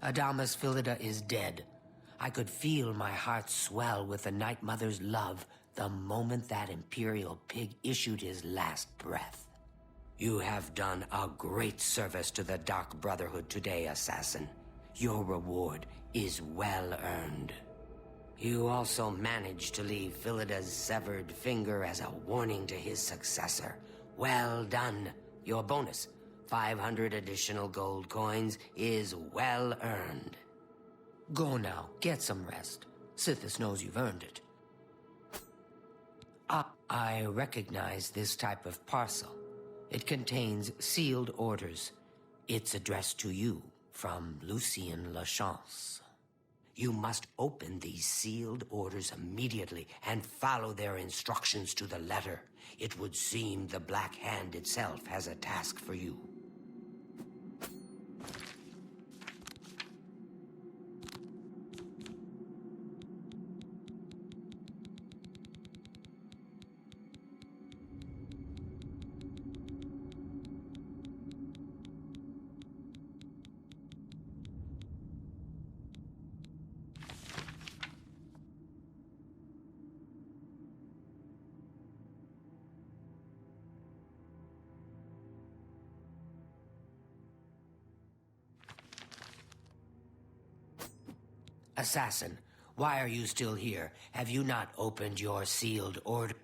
Adamas Philida is dead. I could feel my heart swell with the Night Mother's love the moment that Imperial pig issued his last breath. You have done a great service to the Dark Brotherhood today, Assassin. Your reward is well earned. You also managed to leave Philida's severed finger as a warning to his successor. Well done. Your bonus, 500 additional gold coins, is well earned. Go now, get some rest. Sithis knows you've earned it. I recognize this type of parcel. It contains sealed orders. It's addressed to you from Lucien Lachance. You must open these sealed orders immediately and follow their instructions to the letter. It would seem the Black Hand itself has a task for you. Assassin, why are you still here? Have you not opened your sealed order?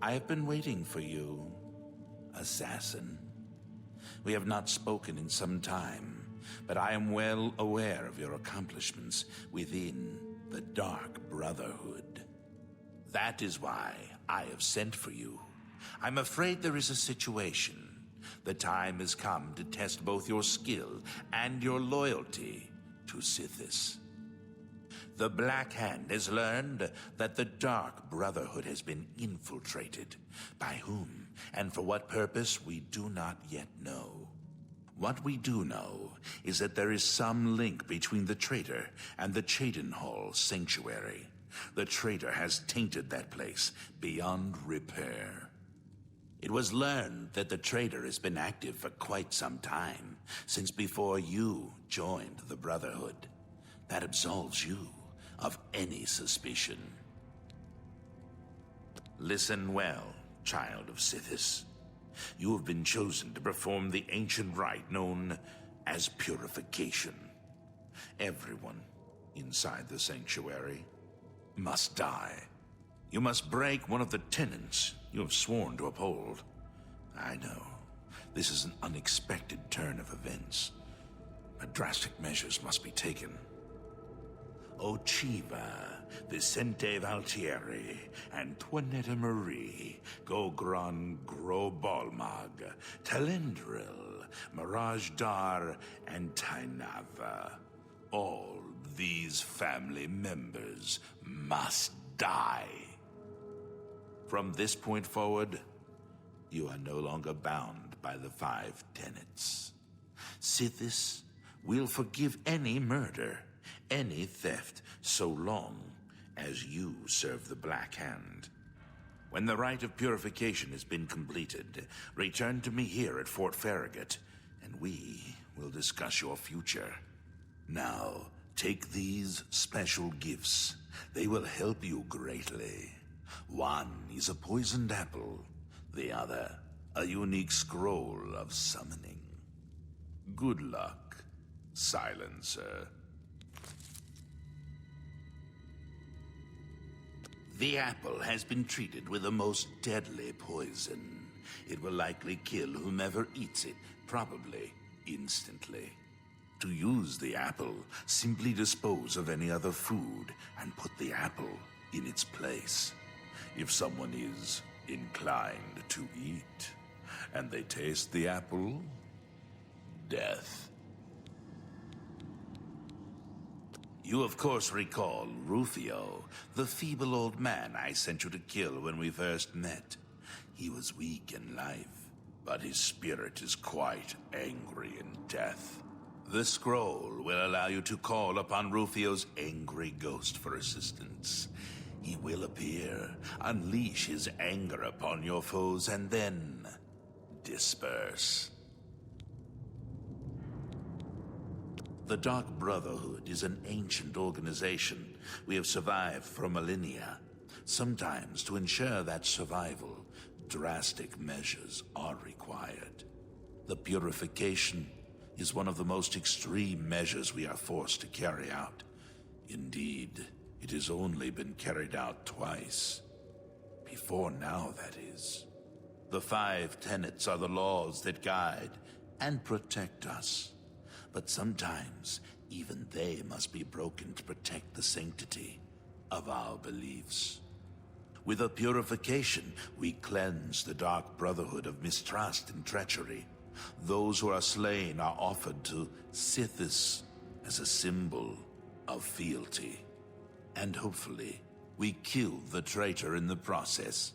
I have been waiting for you, assassin. We have not spoken in some time, but I am well aware of your accomplishments within the Dark Brotherhood. That is why I have sent for you. I'm afraid there is a situation. The time has come to test both your skill and your loyalty to Sithis. The Black Hand has learned that the Dark Brotherhood has been infiltrated. By whom and for what purpose, we do not yet know. What we do know is that there is some link between the traitor and the Cheydinhal Sanctuary. The traitor has tainted that place beyond repair. It was learned that the traitor has been active for quite some time, since before you joined the Brotherhood. That absolves you of any suspicion. Listen well, child of Sithis. You have been chosen to perform the ancient rite known as purification. Everyone inside the sanctuary must die. You must break one of the tenets you have sworn to uphold. I know, this is an unexpected turn of events, but drastic measures must be taken. Ochiva, Vicente Valtieri, Antoinetta Marie, Gogron Grobalmag, Talendril, Mirage Dar, and Tainava. All these family members must die. From this point forward, you are no longer bound by the 5 tenets. Sithis will forgive any murder, any theft, so long as you serve the Black Hand. When the rite of purification has been completed, return to me here at Fort Farragut, and we will discuss your future. Now, take these special gifts. They will help you greatly. One is a poisoned apple, the other a unique scroll of summoning. Good luck, Silencer. The apple has been treated with the most deadly poison. It will likely kill whomever eats it, probably instantly. To use the apple, simply dispose of any other food and put the apple in its place. If someone is inclined to eat, and they taste the apple, death. You of course recall Rufio, the feeble old man I sent you to kill when we first met. He was weak in life, but his spirit is quite angry in death. The scroll will allow you to call upon Rufio's angry ghost for assistance. He will appear, unleash his anger upon your foes, and then disperse. The Dark Brotherhood is an ancient organization. We have survived for millennia. Sometimes, to ensure that survival, drastic measures are required. The purification is one of the most extreme measures we are forced to carry out. Indeed, it has only been carried out twice. Before now, that is. The 5 tenets are the laws that guide and protect us. But sometimes, even they must be broken to protect the sanctity of our beliefs. With a purification, we cleanse the Dark Brotherhood of mistrust and treachery. Those who are slain are offered to Sithis as a symbol of fealty. And hopefully, we kill the traitor in the process.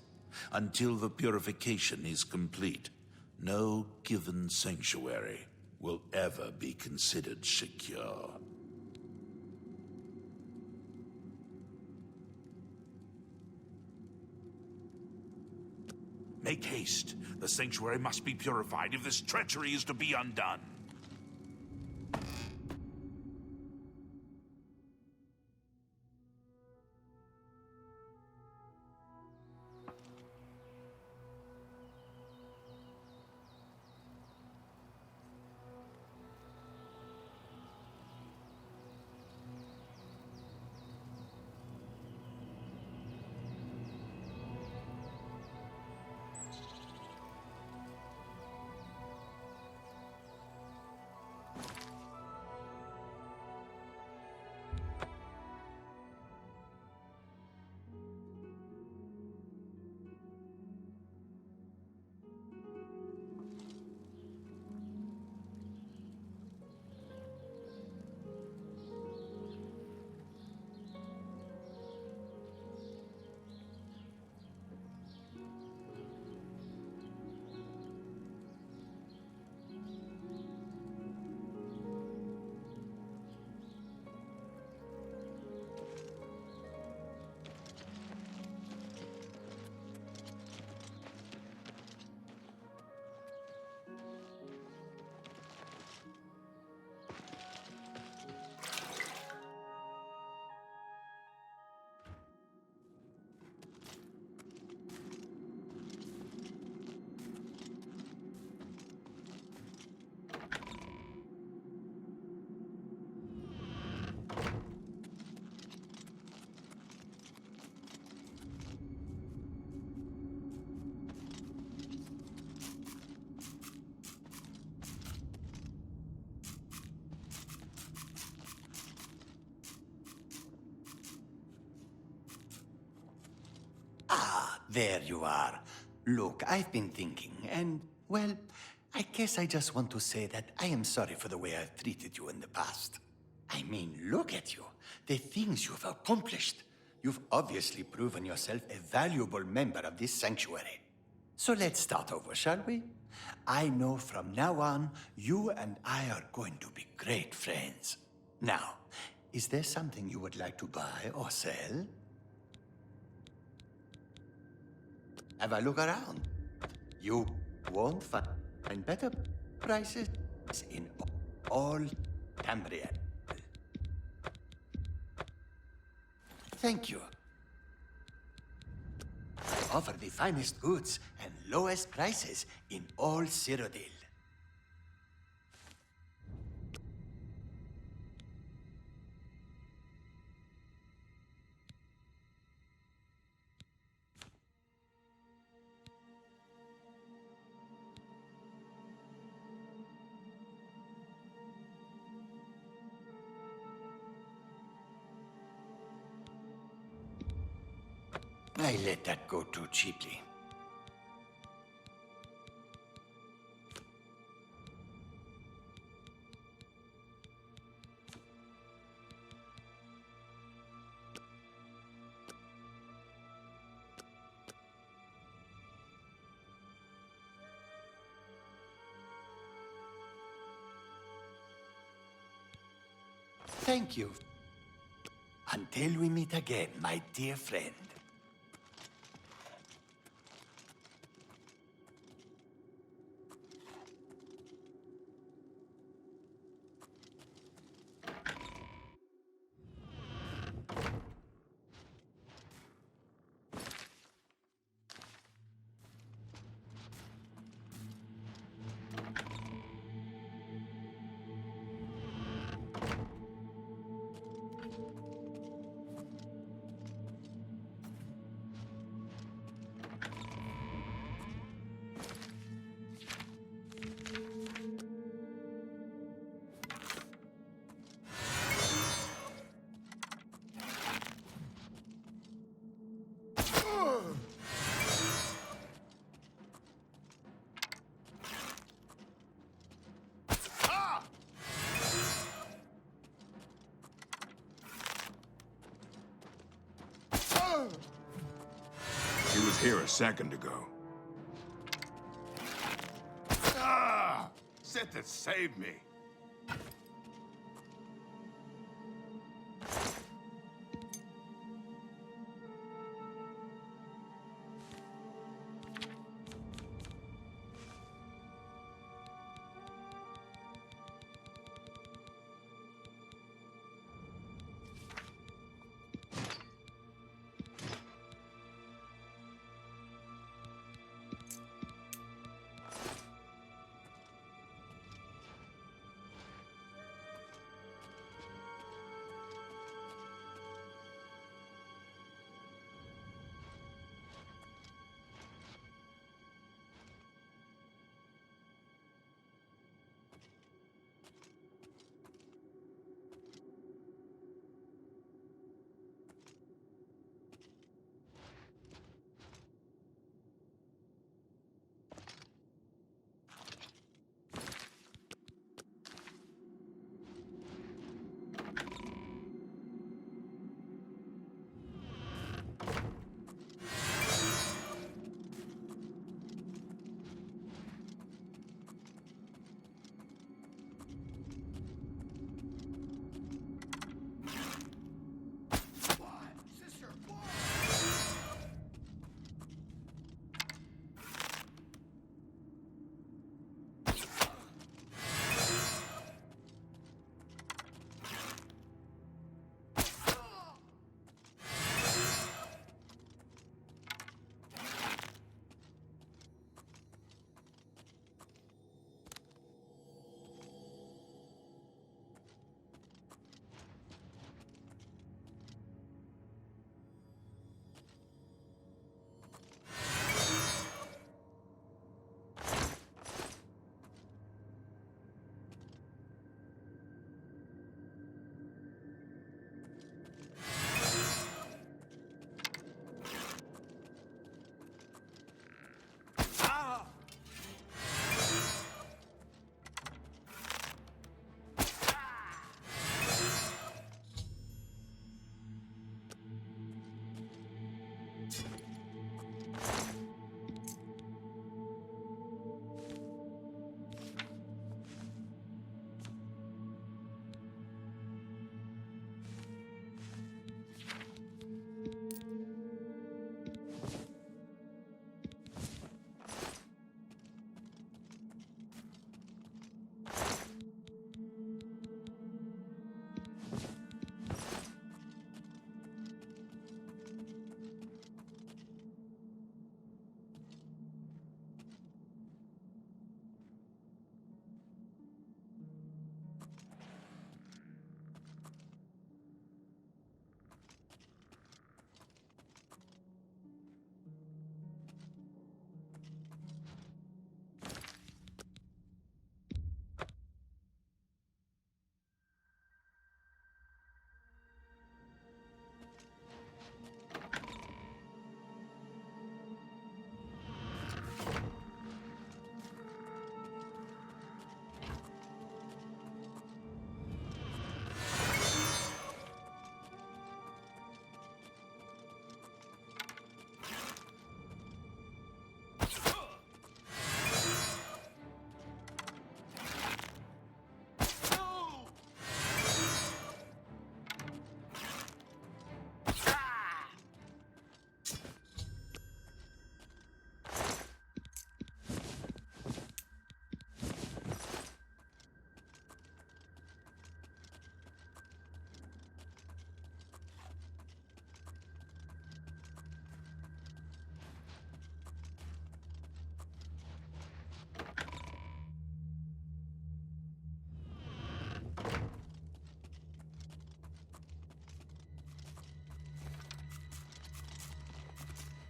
Until the purification is complete, no given sanctuary will ever be considered secure. Make haste. The sanctuary must be purified if this treachery is to be undone. There you are. Look, I've been thinking, and, well, I guess I just want to say that I am sorry for the way I've treated you in the past. I mean, look at you. The things you've accomplished. You've obviously proven yourself a valuable member of this sanctuary. So let's start over, shall we? I know from now on, you and I are going to be great friends. Now, is there something you would like to buy or sell? Have a look around. You won't find better prices in all Tamriel. Thank you. I offer the finest goods and lowest prices in all Cyrodiil. I let that go too cheaply. Thank you. Until we meet again, my dear friend. He was here a second ago. Said to save me.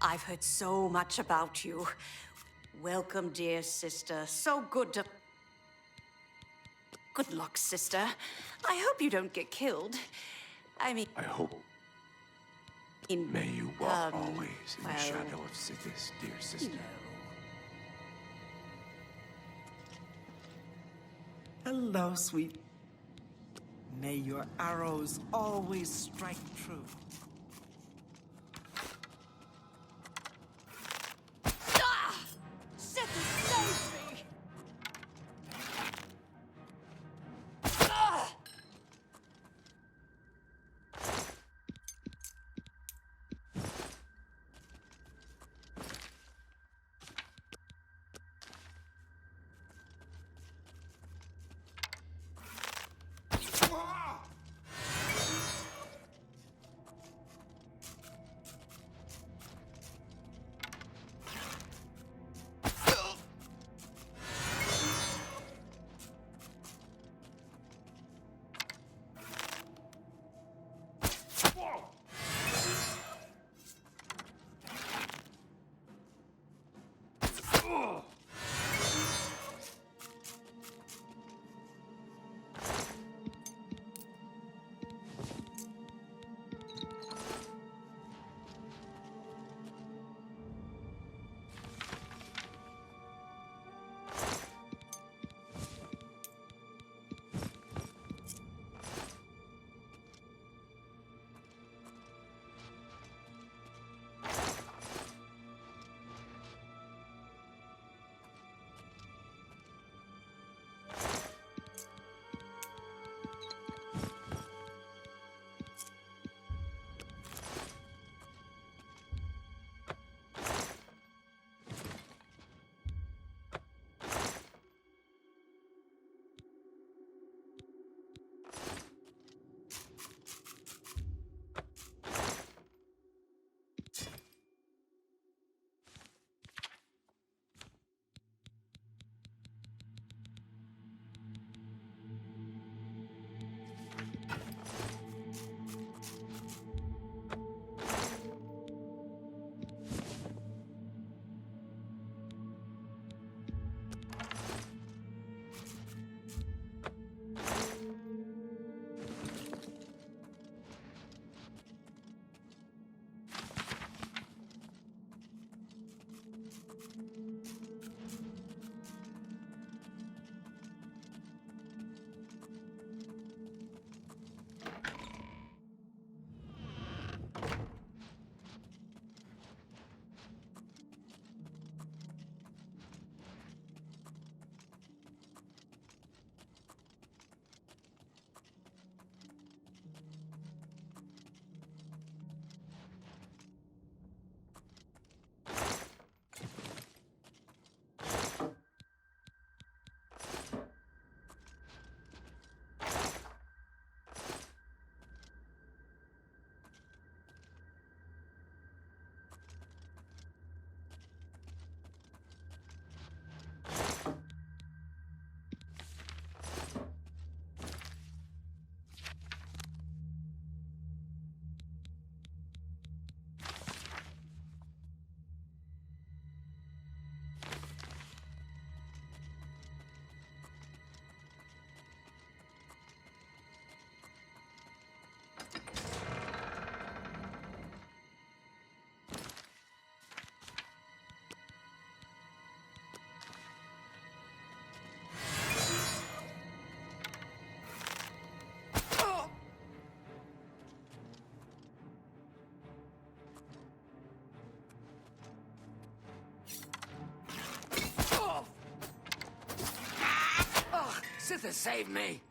I've heard so much about you. Welcome, dear sister. So good to... Good luck, sister. I hope you don't get killed. I mean... I hope. May you walk always in the shadow of Sithis, dear sister. Hello, sweet. May your arrows always strike true. Sithis, save me! Sithis, save me!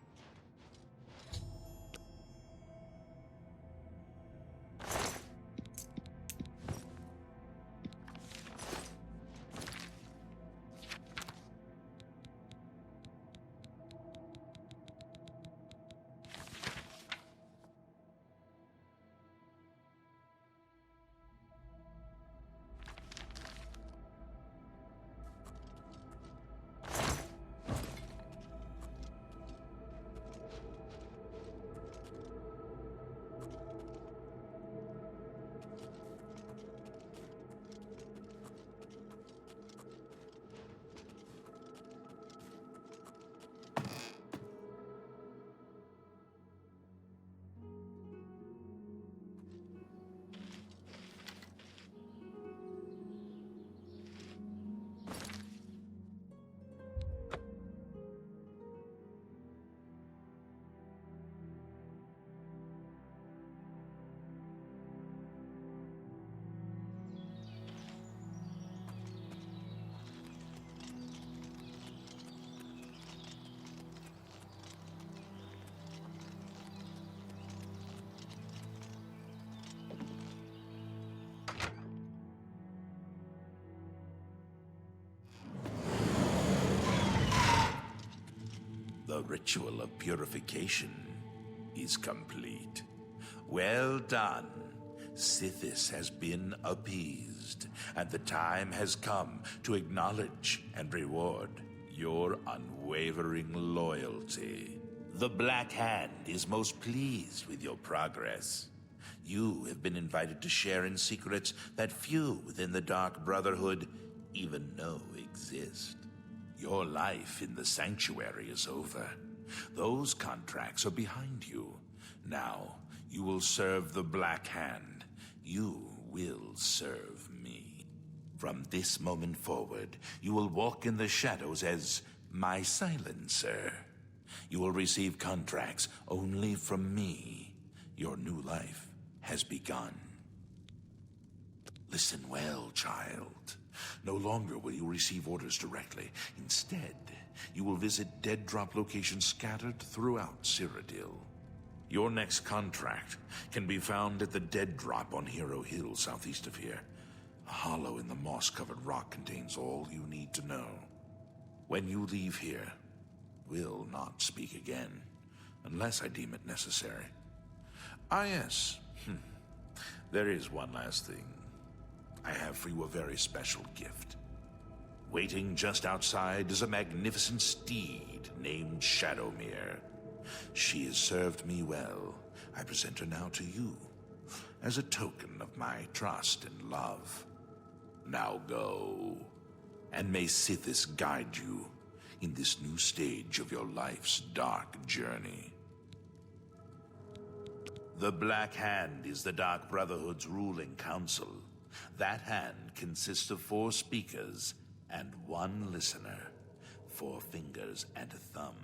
The ritual of purification is complete. Well done. Sithis has been appeased, and the time has come to acknowledge and reward your unwavering loyalty. The Black Hand is most pleased with your progress. You have been invited to share in secrets that few within the Dark Brotherhood even know exist. Your life in the Sanctuary is over. Those contracts are behind you. Now, you will serve the Black Hand. You will serve me. From this moment forward, you will walk in the shadows as my silencer. You will receive contracts only from me. Your new life has begun. Listen well, child. No longer will you receive orders directly. Instead, you will visit dead drop locations scattered throughout Cyrodiil. Your next contract can be found at the Dead Drop on Hero Hill, southeast of here. A hollow in the moss-covered rock contains all you need to know. When you leave here, we'll not speak again, unless I deem it necessary. Ah, yes. There is one last thing. I have for you a very special gift. Waiting just outside is a magnificent steed named Shadowmere. She has served me well. I present her now to you, as a token of my trust and love. Now go, and may Sithis guide you in this new stage of your life's dark journey. The Black Hand is the Dark Brotherhood's ruling council. That hand consists of 4 speakers and 1 listener. 4 fingers and a thumb,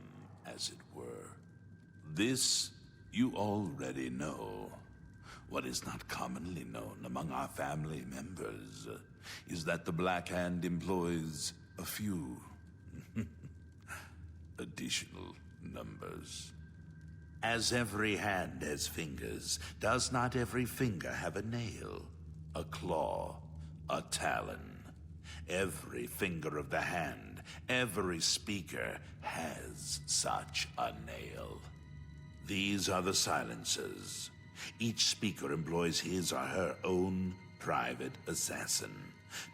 as it were. This you already know. What is not commonly known among our family members is that the Black Hand employs a few additional numbers. As every hand has fingers, does not every finger have a nail, a claw, a talon? Every finger of the hand, every speaker has such a nail. These are the silencers. Each speaker employs his or her own private assassin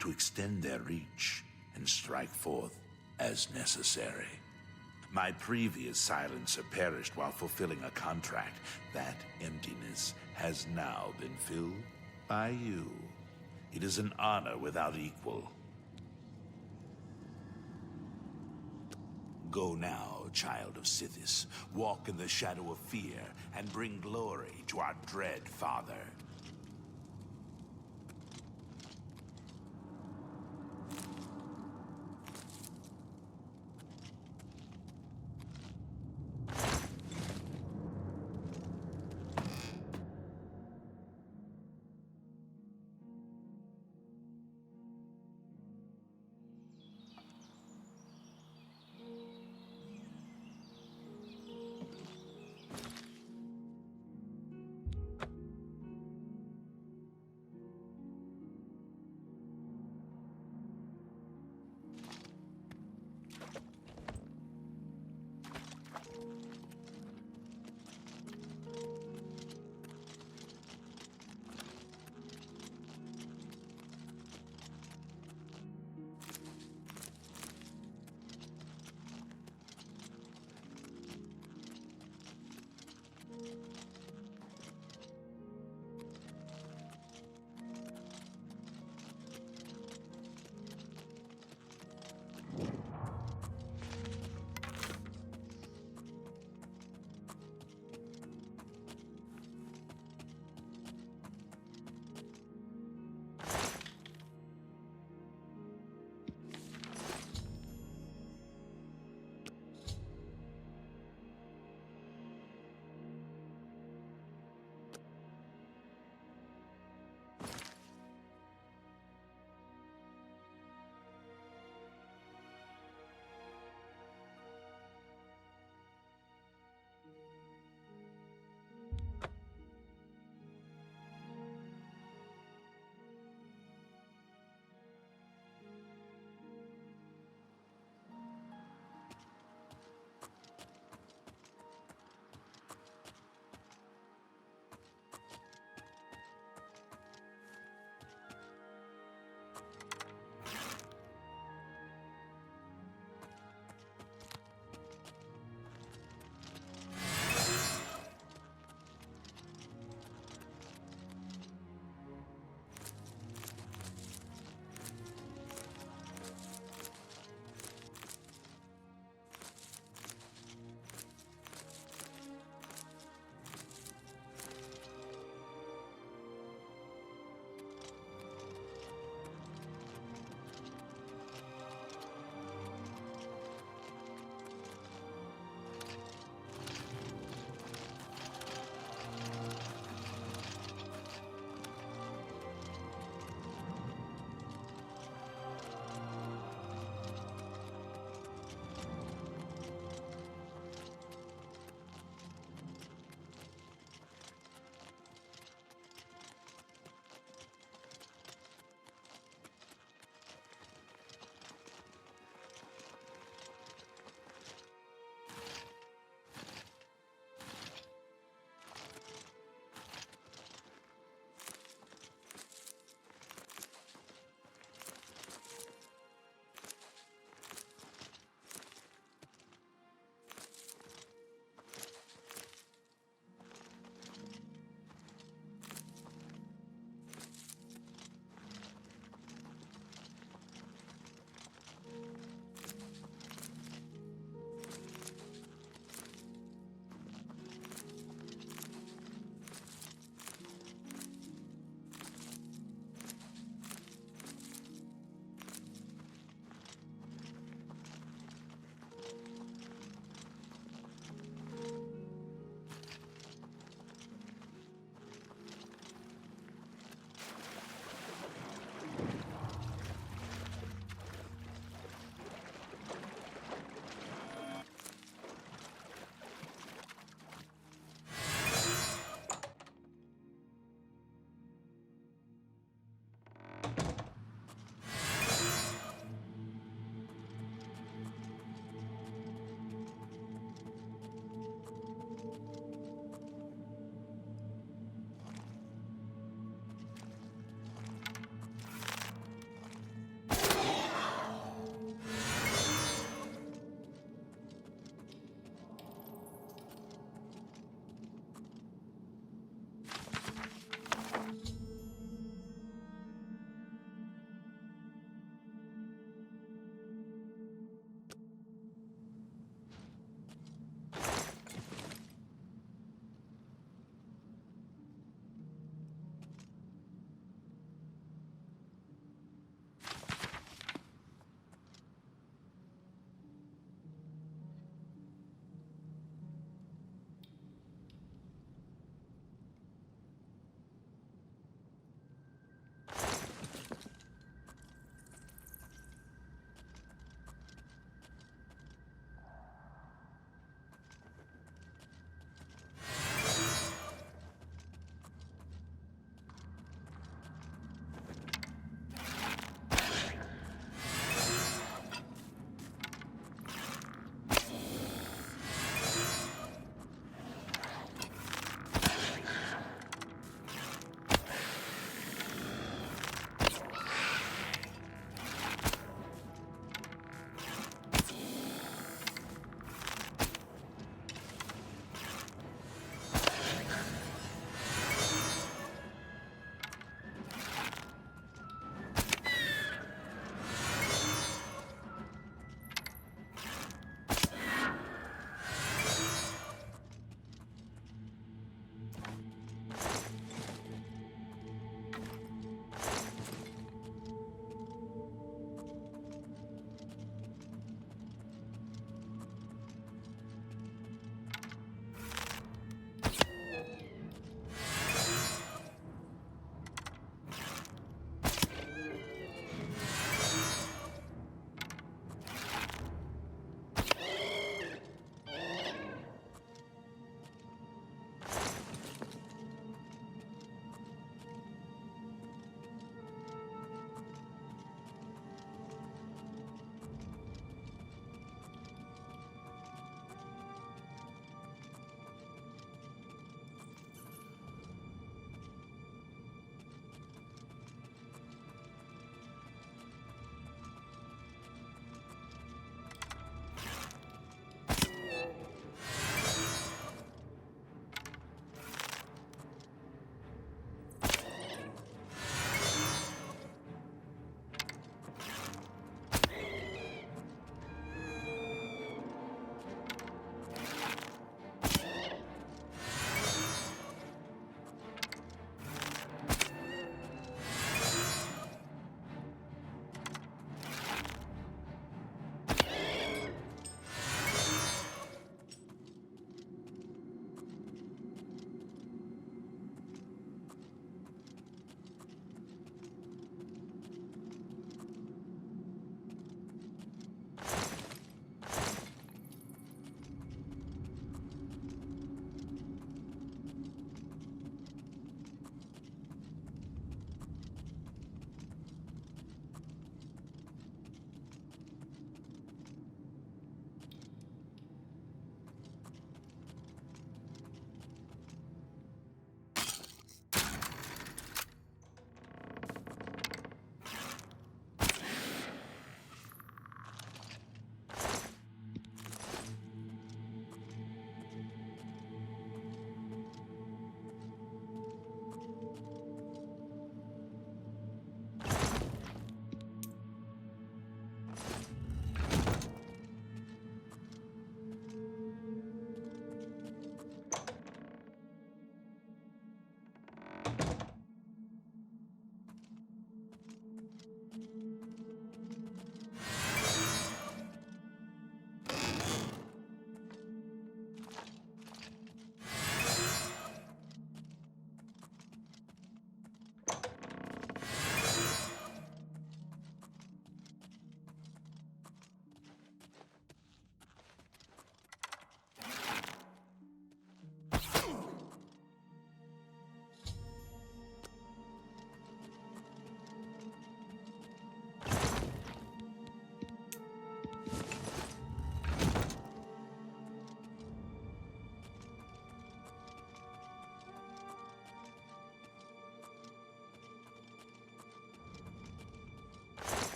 to extend their reach and strike forth as necessary. My previous silencer perished while fulfilling a contract. That emptiness has now been filled by you. It is an honor without equal. Go now, child of Sithis. Walk in the shadow of fear and bring glory to our dread father.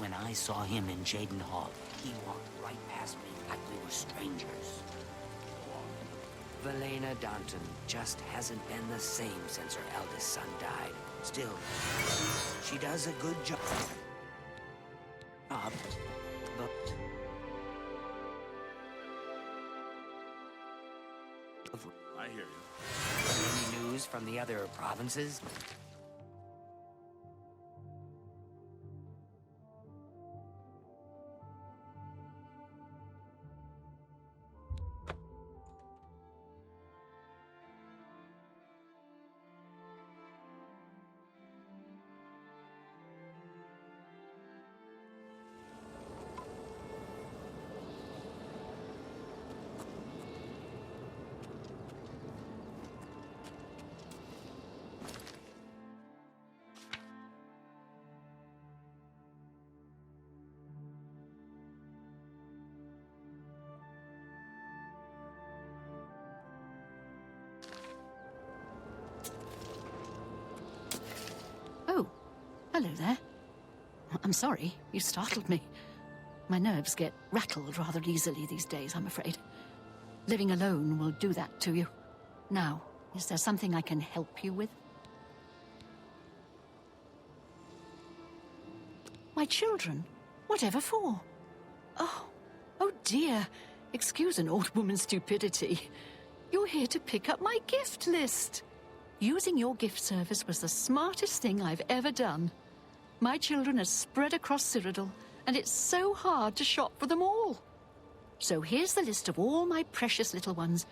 when I saw him in Jaden Hall, he walked right past me like we were strangers. Valena Danton just hasn't been the same since her eldest son died. Still, she does a good job. But I hear you. any news from the other provinces? Oh, hello there. I'm sorry, you startled me. My nerves get rattled rather easily these days, I'm afraid. Living alone will do that to you. Now, is there something I can help you with? My children? Whatever for? Oh dear. Excuse an old woman's stupidity. You're here to pick up my gift list. Using your gift service was the smartest thing I've ever done. My children are spread across Cyrodiil, and it's so hard to shop for them all. So here's the list of all my precious little ones,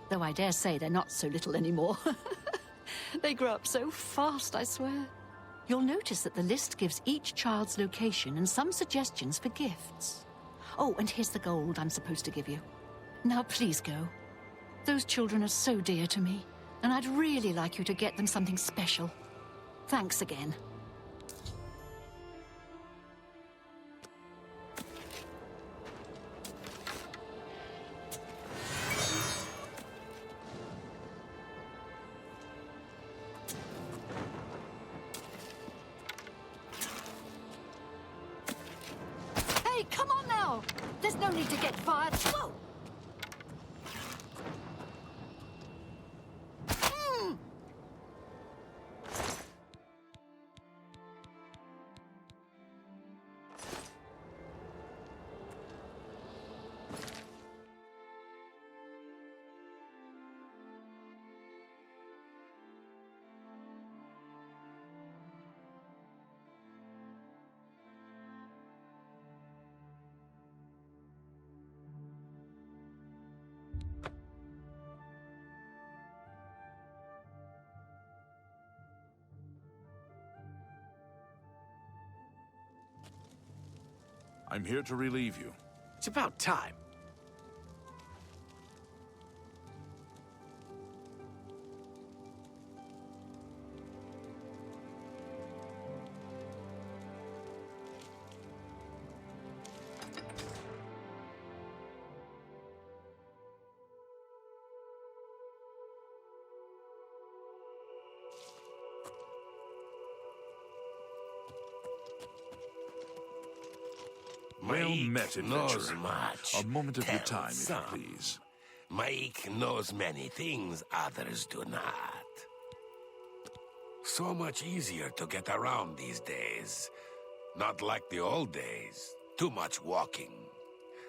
though I dare say they're not so little anymore. They grow up so fast, I swear. You'll notice that the list gives each child's location and some suggestions for gifts. Oh, and here's the gold I'm supposed to give you. Now please go. Those children are so dear to me, and I'd really like you to get them something special. Thanks again. Hey, come on now! There's no need to get fired. Whoa! I'm here to relieve you. It's about time. Well met, knows adventurer. much. A moment of your Tell time, if you some. please. Mike knows many things others do not. So much easier to get around these days. Not like the old days. Too much walking.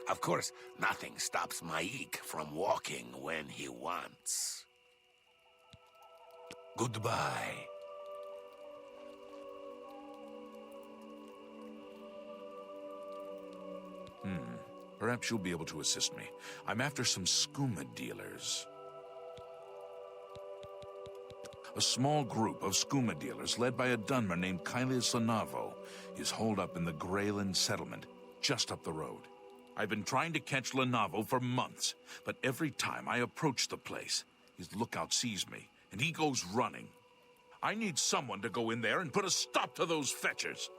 Of course, nothing stops Mike from walking when he wants. Goodbye. Perhaps you'll be able to assist me. I'm after some skooma dealers. A small group of skooma dealers led by a Dunmer named Kailis Lanavo is holed up in the Greyland settlement, just up the road. I've been trying to catch Lanavo for months, but every time I approach the place, his lookout sees me, and he goes running. I need someone to go in there and put a stop to those fetchers.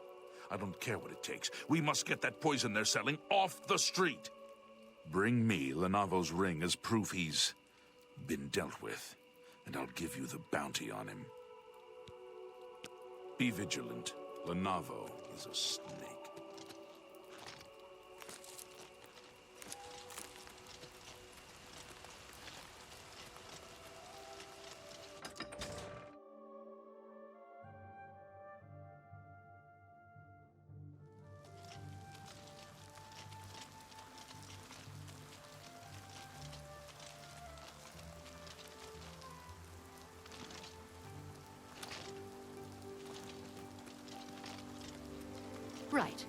I don't care what it takes. We must get that poison they're selling off the street. Bring me Lanavo's ring as proof he's been dealt with, and I'll give you the bounty on him. Be vigilant. Lanavo is a snake. Right.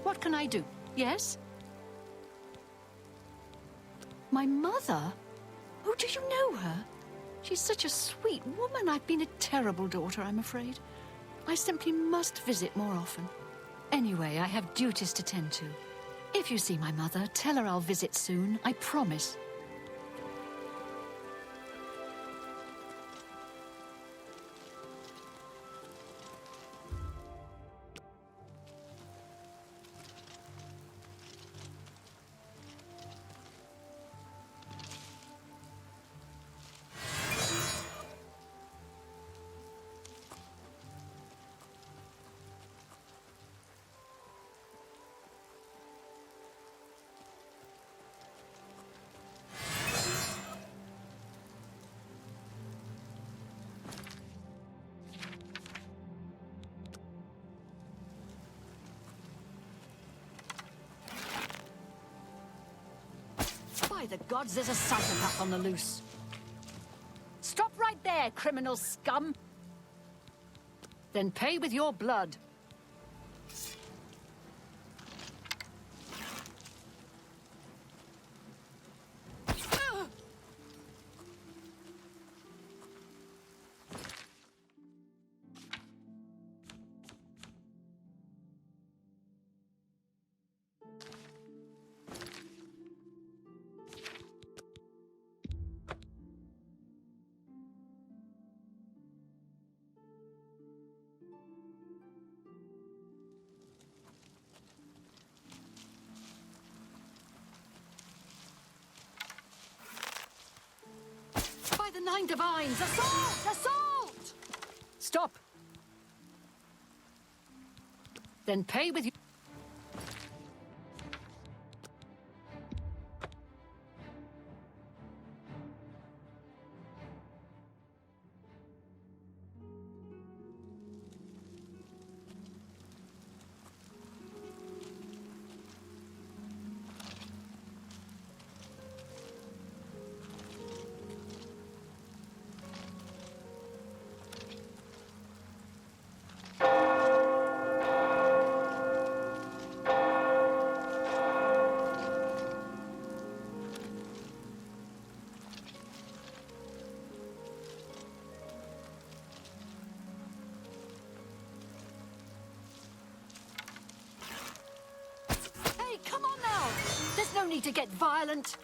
What can I do? Yes? My mother? Oh, do you know her? She's such a sweet woman. I've been a terrible daughter, I'm afraid. I simply must visit more often. Anyway, I have duties to tend to. If you see my mother, tell her I'll visit soon. I promise. By the gods, there's a psychopath on the loose. Stop right there, criminal scum! Then pay with your blood. By the Nine Divines! Assault! Assault! Stop! Then pay with you. Hey, come on now! There's no need to get violent.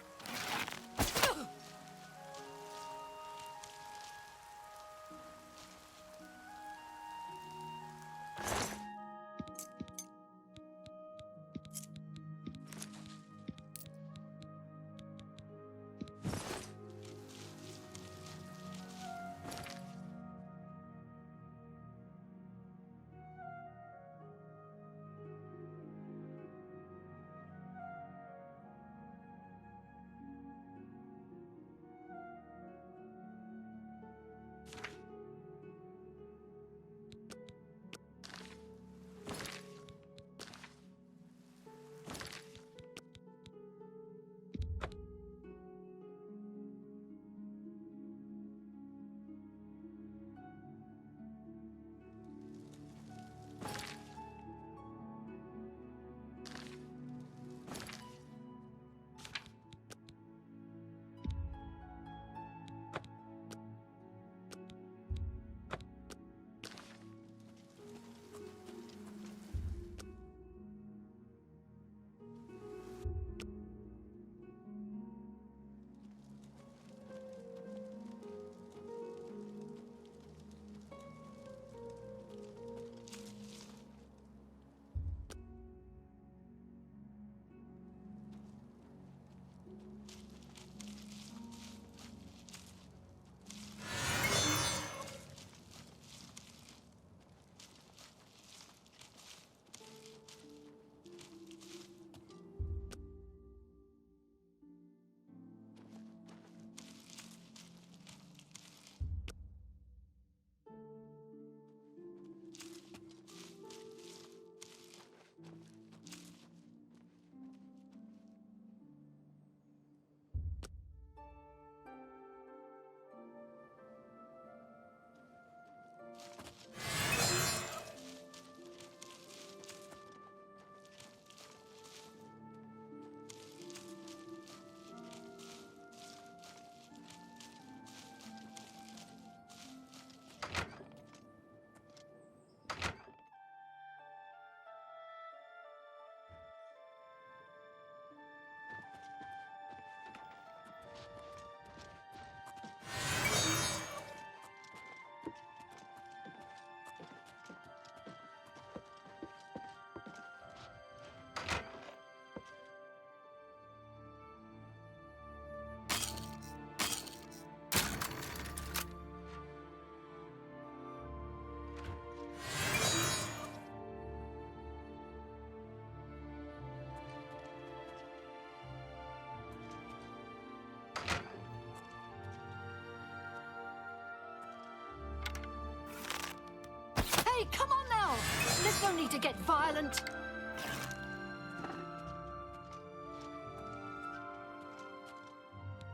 No need to get violent.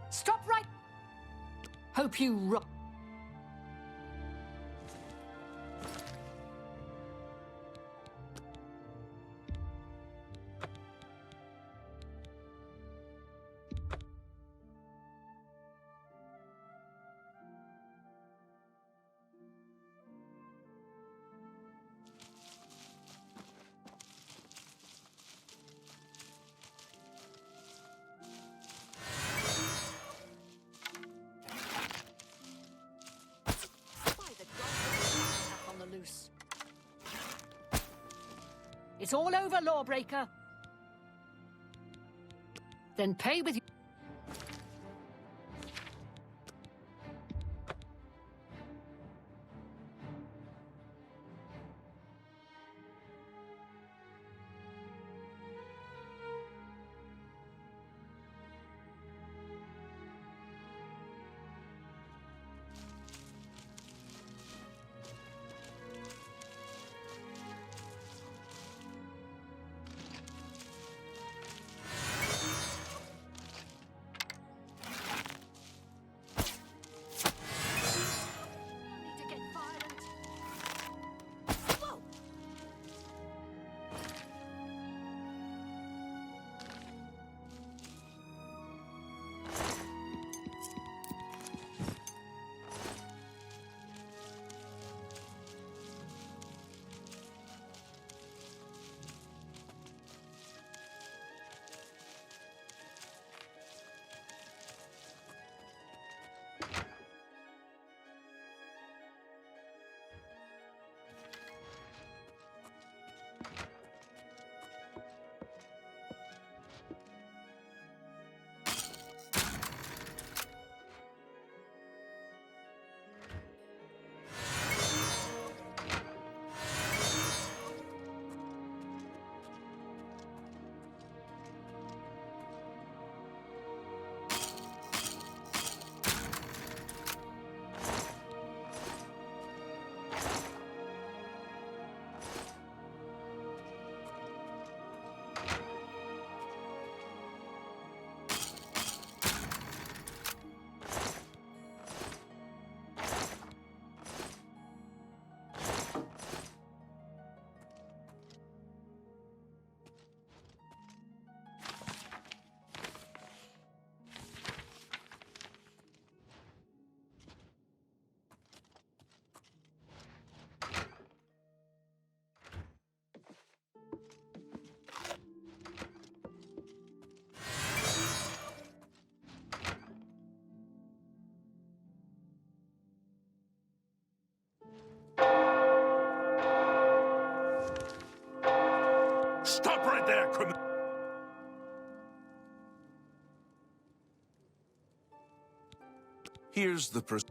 Stop right. Hope you rock. On the loose. It's all over, lawbreaker. Then pay with you. Stop right there, criminal! Here's the person.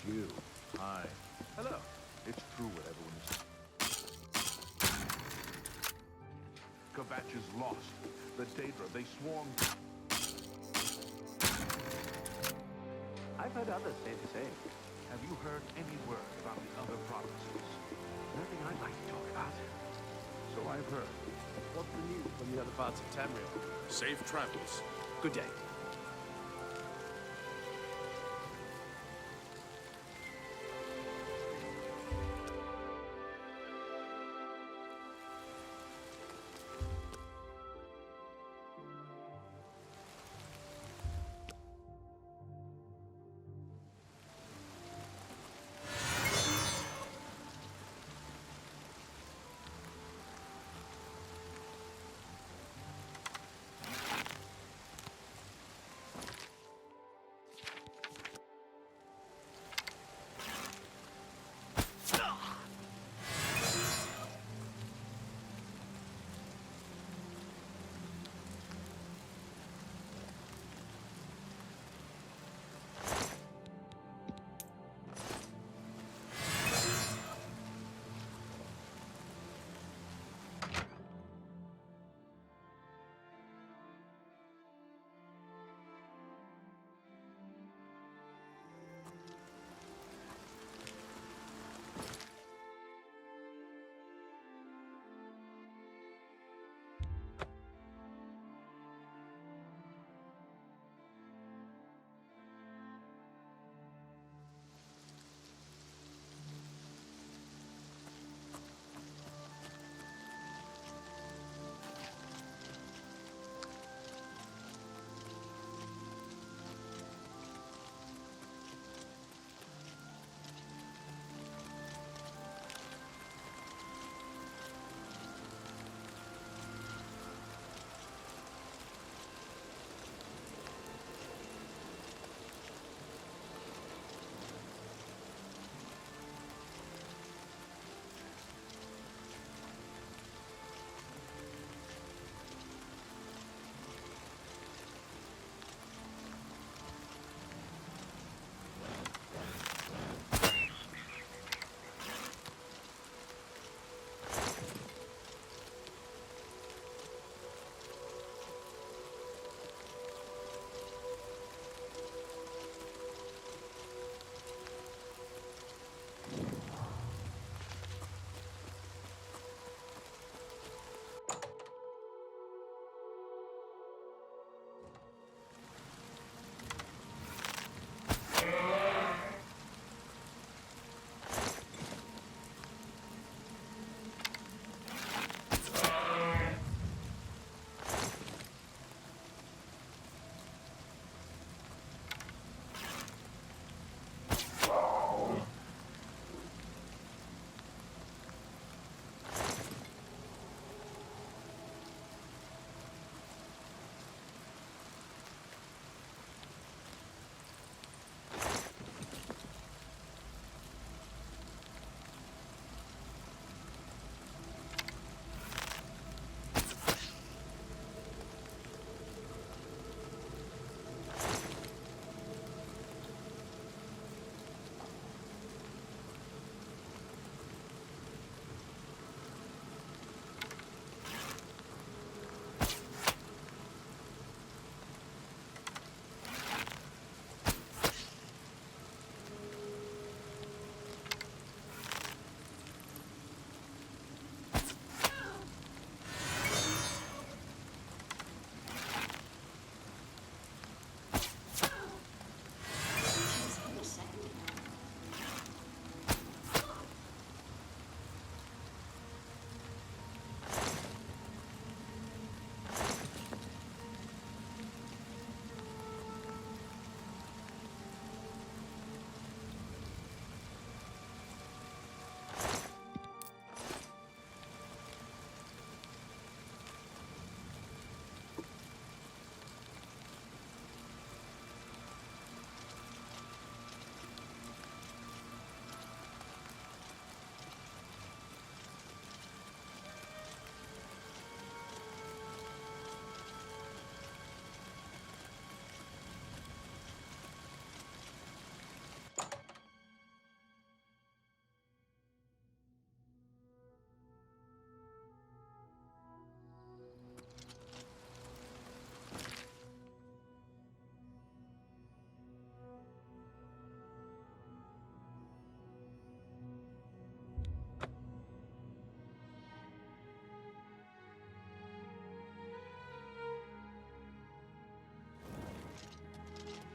you. Hi. Hello. It's true what everyone is. Kvatch is lost. The Daedra, they swarm. I've heard others say the same. Have you heard any word about the other provinces? Nothing I'd like to talk about. So I've heard. What's the news from the other parts of Tamriel? Safe travels. Good day.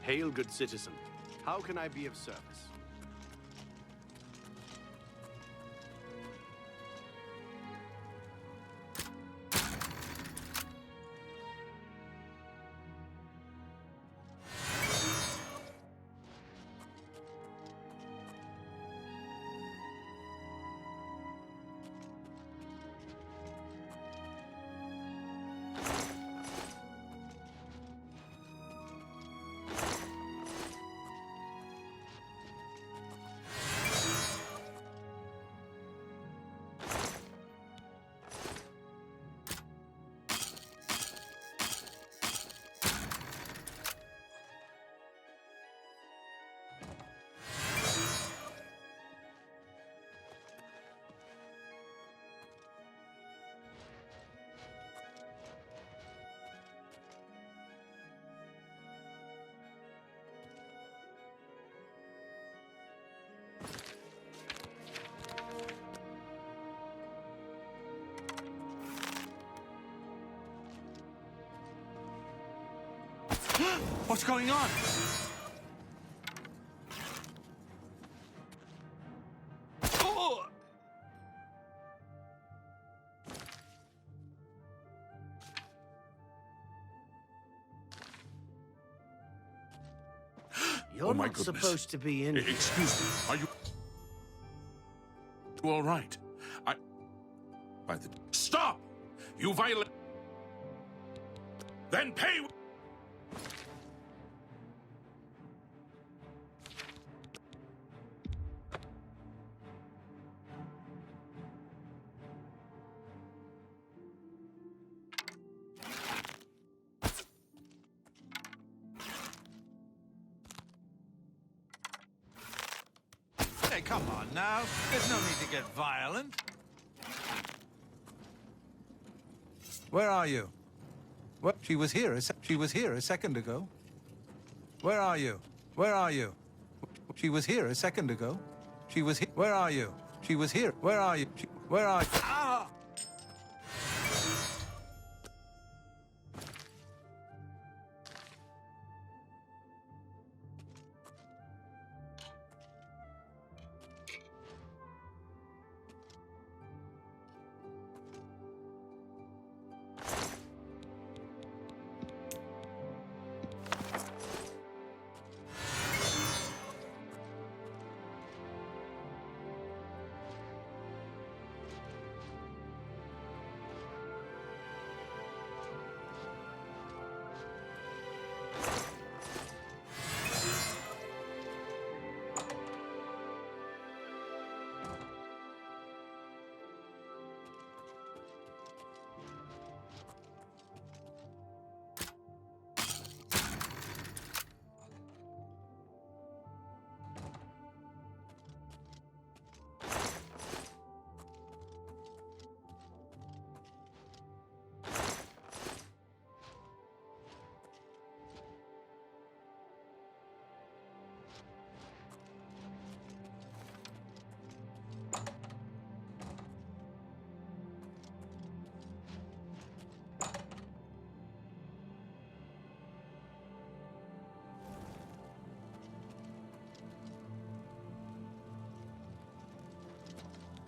Hail, good citizen. How can I be of service? What's going on? Oh! You're Oh, my not goodness. supposed to be in here. Excuse me, are you all right? By the... Stop! You violate... Then pay... Hey, come on now. There's no need to get violent. Where are you? What? She was here a second ago. Where are you? Where are you? She was here a second ago. She was here. Where are you? She was here. Where are you? Where are you? Ah!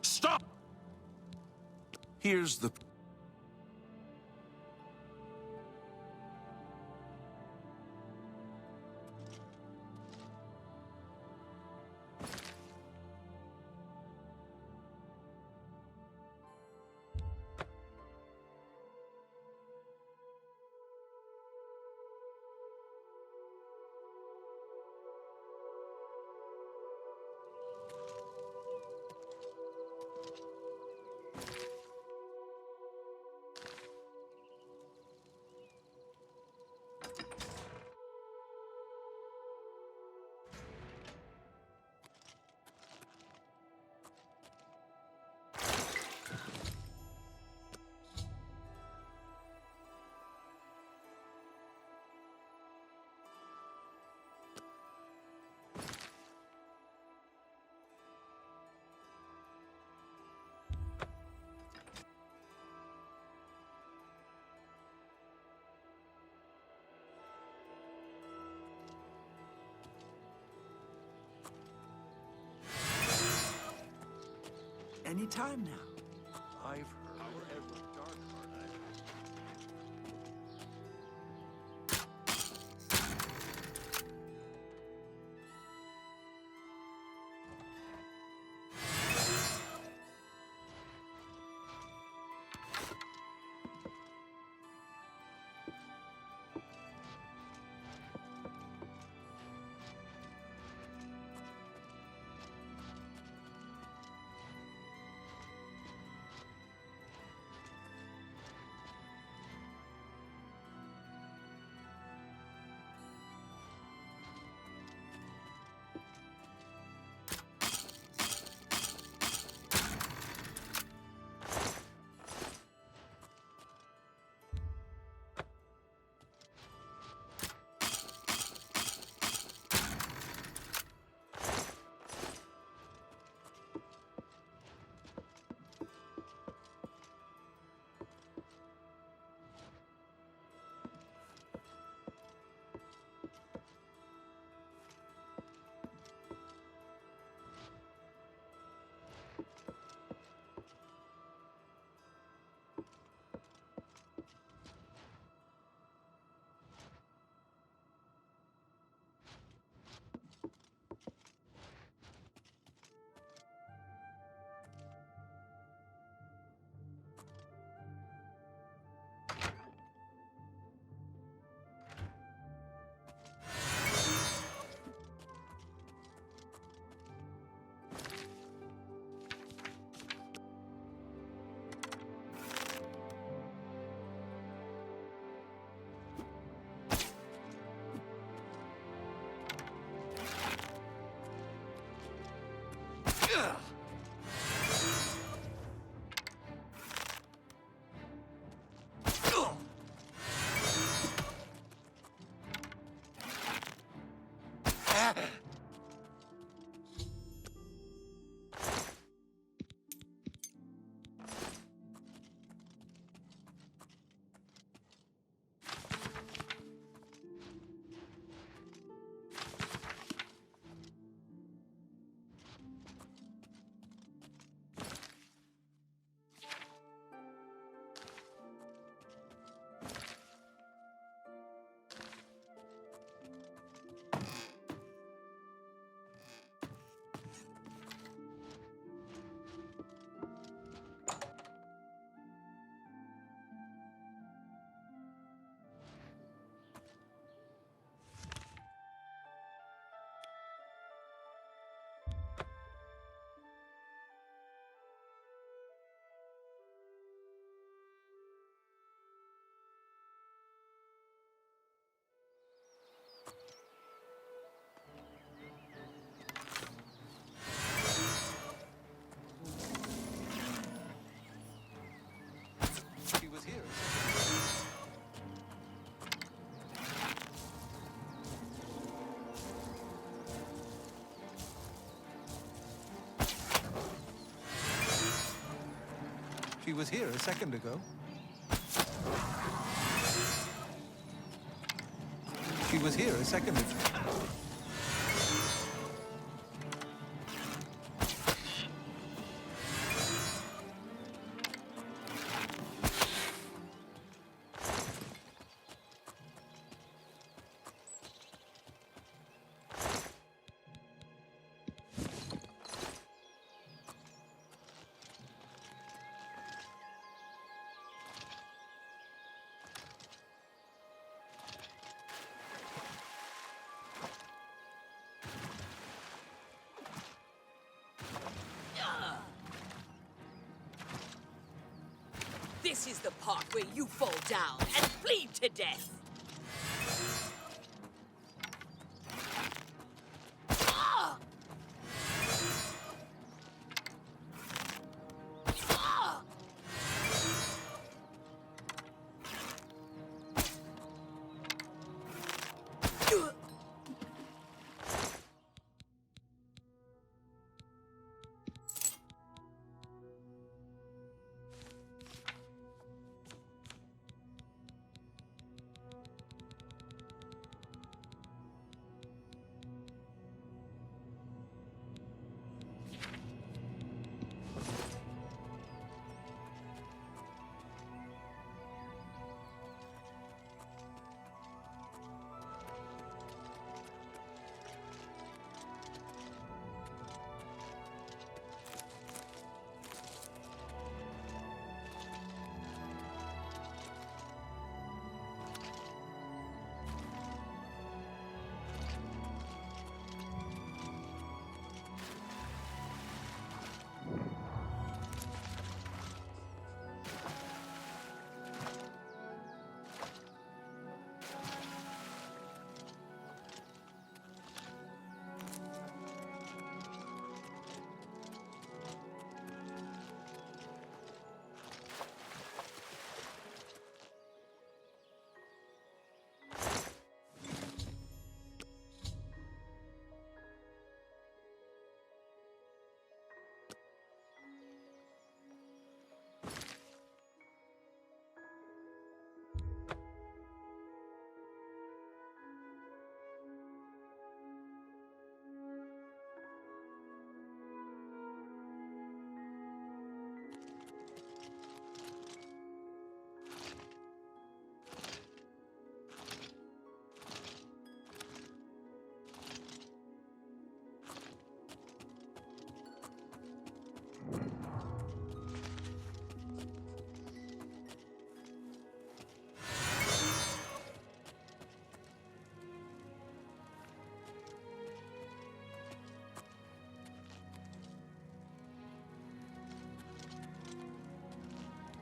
Stop! Here's the... any time now. I've heard. However dark heart I She was here. She was here a second ago. She was here a second ago. This is the part where you fall down and bleed to death. Ah! Ah!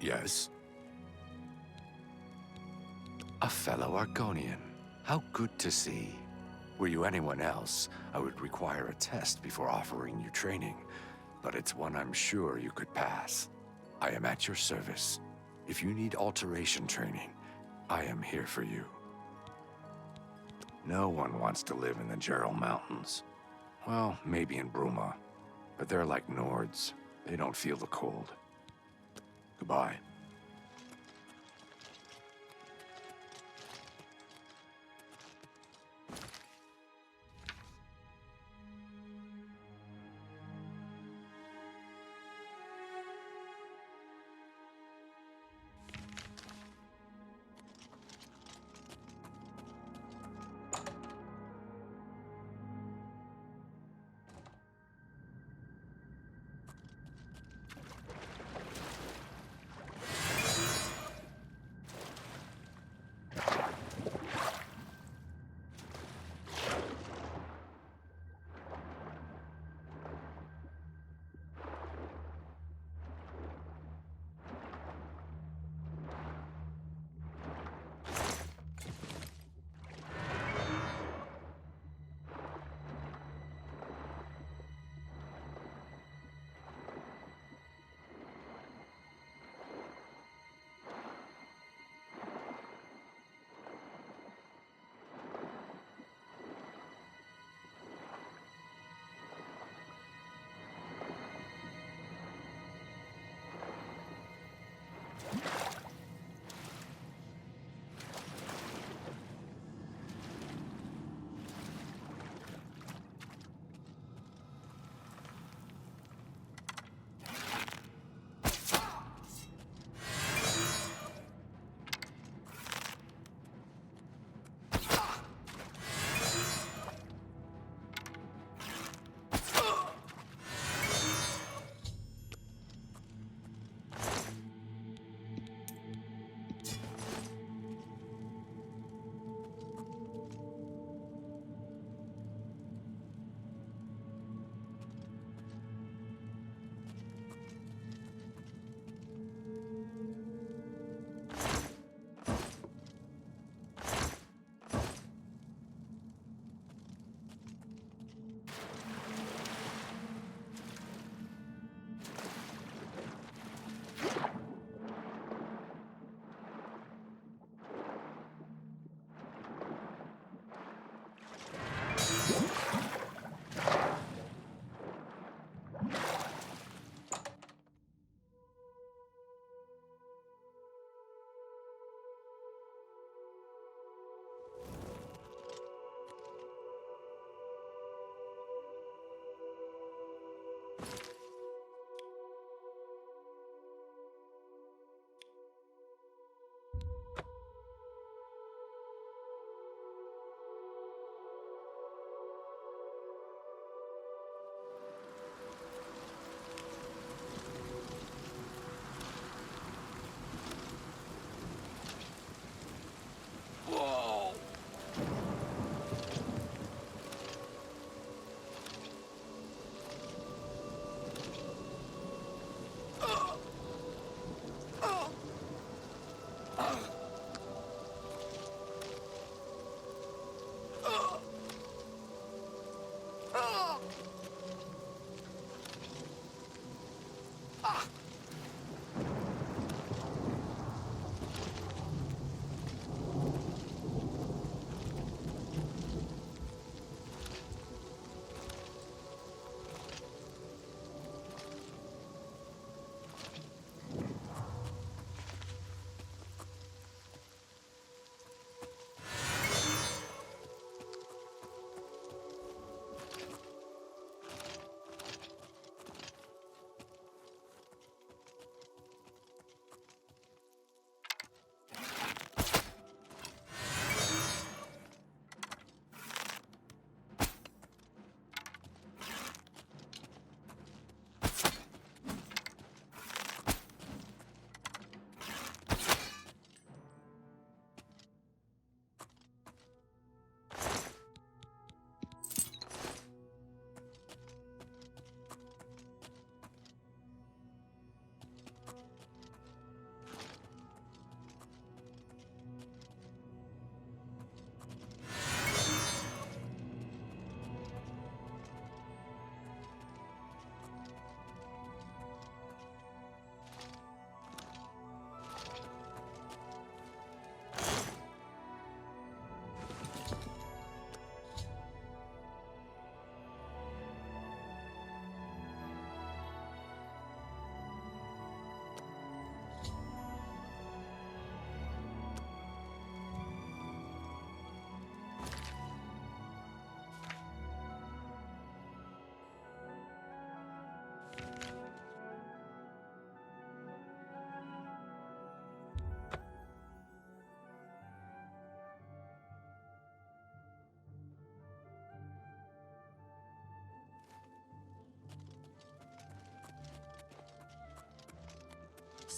Yes? A fellow Argonian. How good to see. Were you anyone else, I would require a test before offering you training, but it's one I'm sure you could pass. I am at your service. If you need alteration training, I am here for you. No one wants to live in the Gerald Mountains. Well, maybe in Bruma, but they're like Nords. They don't feel the cold. Goodbye.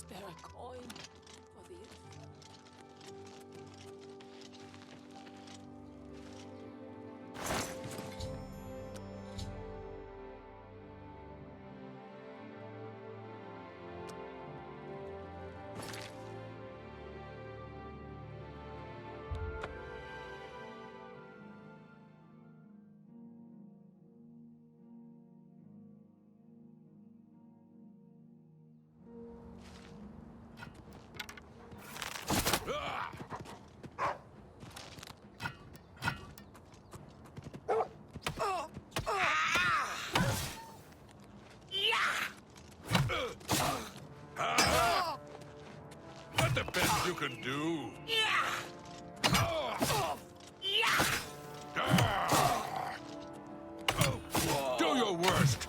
spare a coin for the Not the best you can do. Do your worst.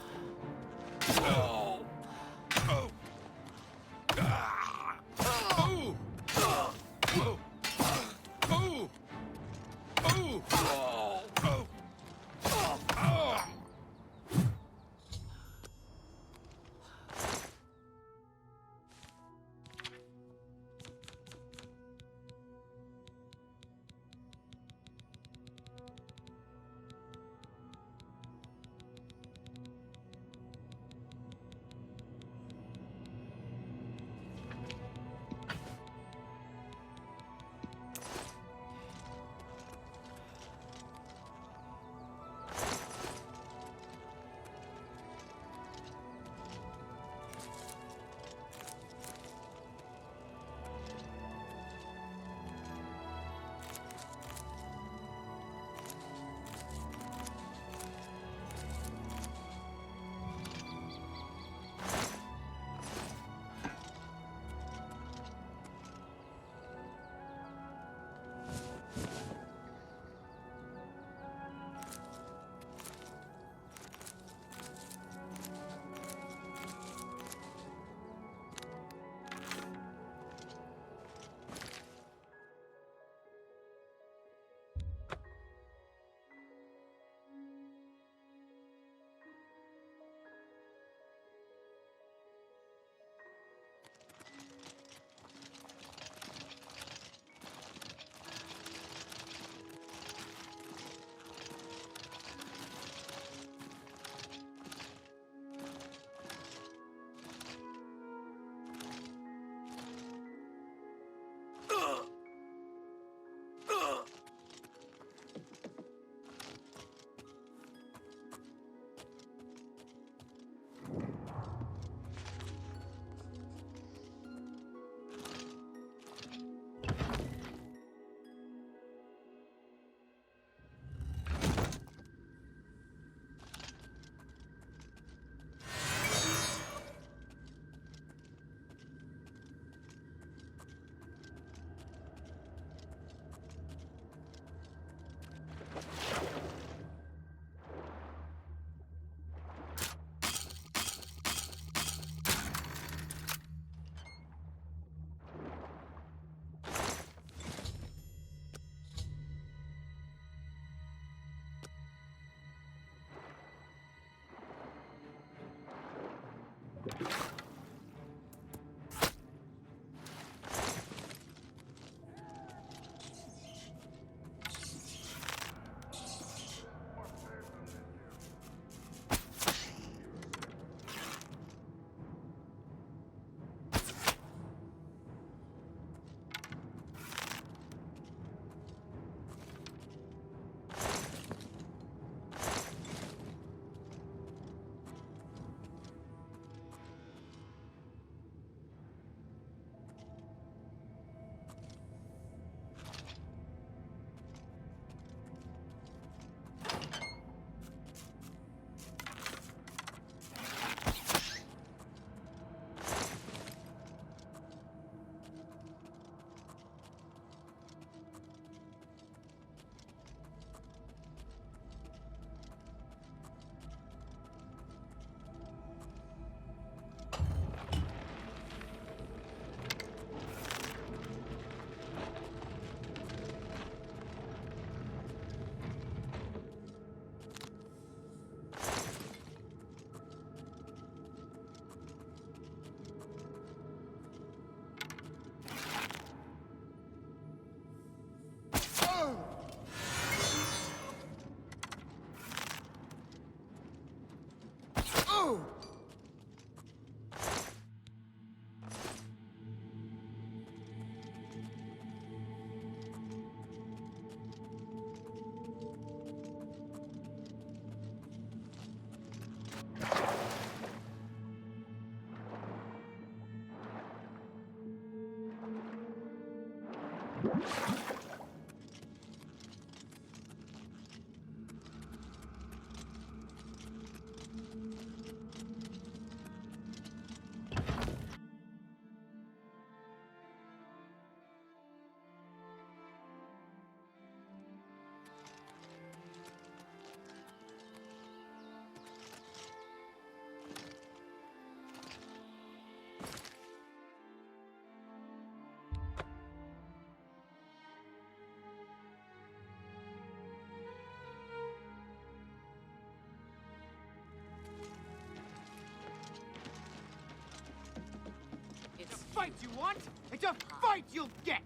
It's a fight you want? It's a fight you'll get!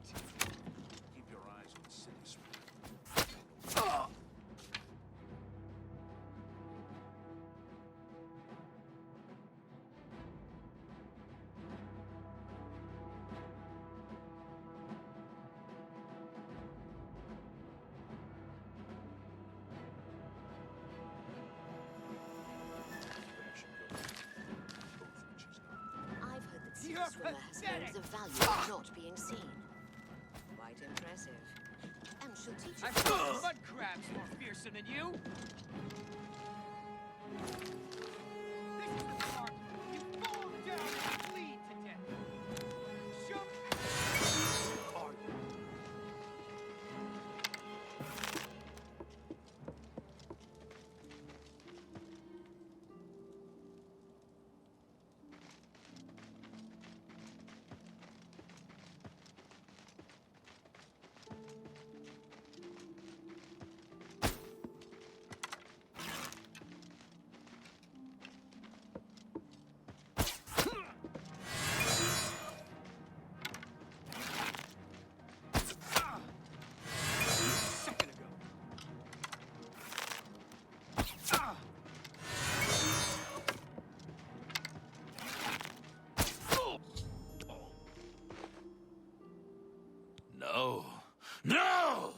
Keep your eyes on City Sweep. I've heard that Sea You're Swimmer has pathetic. learned the value of not being seen. Quite impressive. And she'll teach you. I've fought mud crabs more fearsome than you! This is the part you fall down and bleed to death! Jump! Second ago. No. No!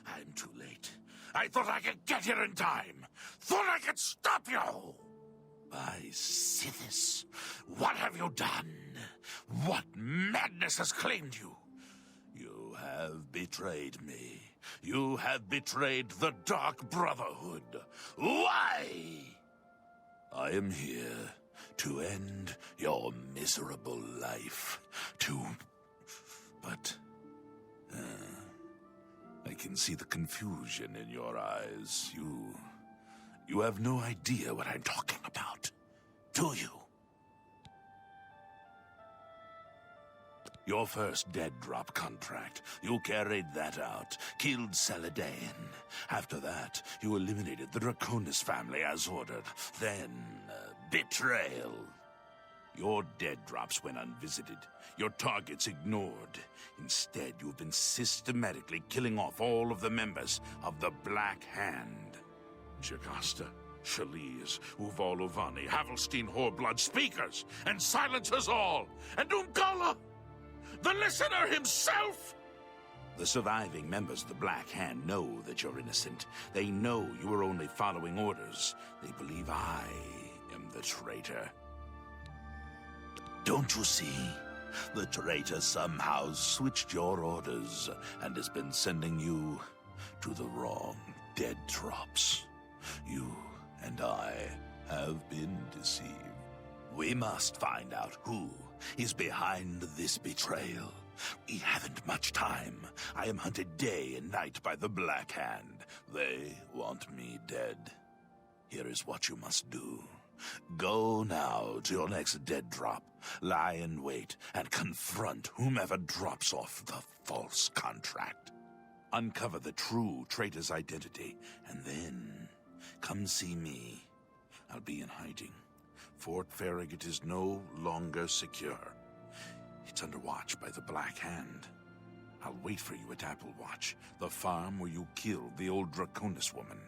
I'm too late. I thought I could get here in time. Thought I could stop you! By Sithis, what have you done? What madness has claimed you? You have betrayed me. You have betrayed the Dark Brotherhood. Why? I am here to end your miserable life. But... I can see the confusion in your eyes. You have no idea what I'm talking about, do you? Your first dead drop contract. You carried that out, killed Saladin. After that, you eliminated the Draconis family as ordered. Then, betrayal. Your dead drops went unvisited, your targets ignored. Instead, you've been systematically killing off all of the members of the Black Hand. Jocasta, Shaliz, Uval Uvani, Havelstein, Whoreblood, speakers, and silencers all! And Unkala! The listener himself! The surviving members of the Black Hand know that you're innocent. They know you were only following orders. They believe I am the traitor. Don't you see? The traitor somehow switched your orders and has been sending you to the wrong dead drops. You and I have been deceived. We must find out who is behind this betrayal. We haven't much time. I am hunted day and night by the Black Hand. They want me dead. Here is what you must do. Go now to your next dead drop, lie in wait, and confront whomever drops off the false contract. Uncover the true traitor's identity, and then come see me. I'll be in hiding. Fort Farragut is no longer secure. It's under watch by the Black Hand. I'll wait for you at Applewatch, the farm where you killed the old Draconis woman.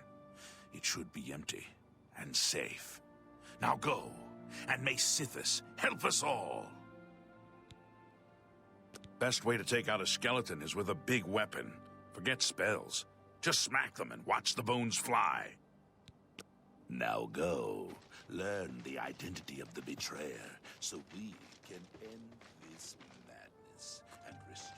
It should be empty and safe. Now go, and may Sithis help us all. Best way to take out a skeleton is with a big weapon. Forget spells. Just smack them and watch the bones fly. Now go, learn the identity of the betrayer, so we can end this madness and restore...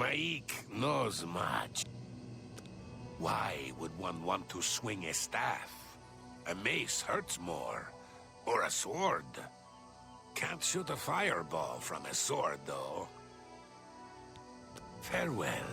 Maik knows much. Why would one want to swing a staff? A mace hurts more. Or a sword. Can't shoot a fireball from a sword, though. Farewell.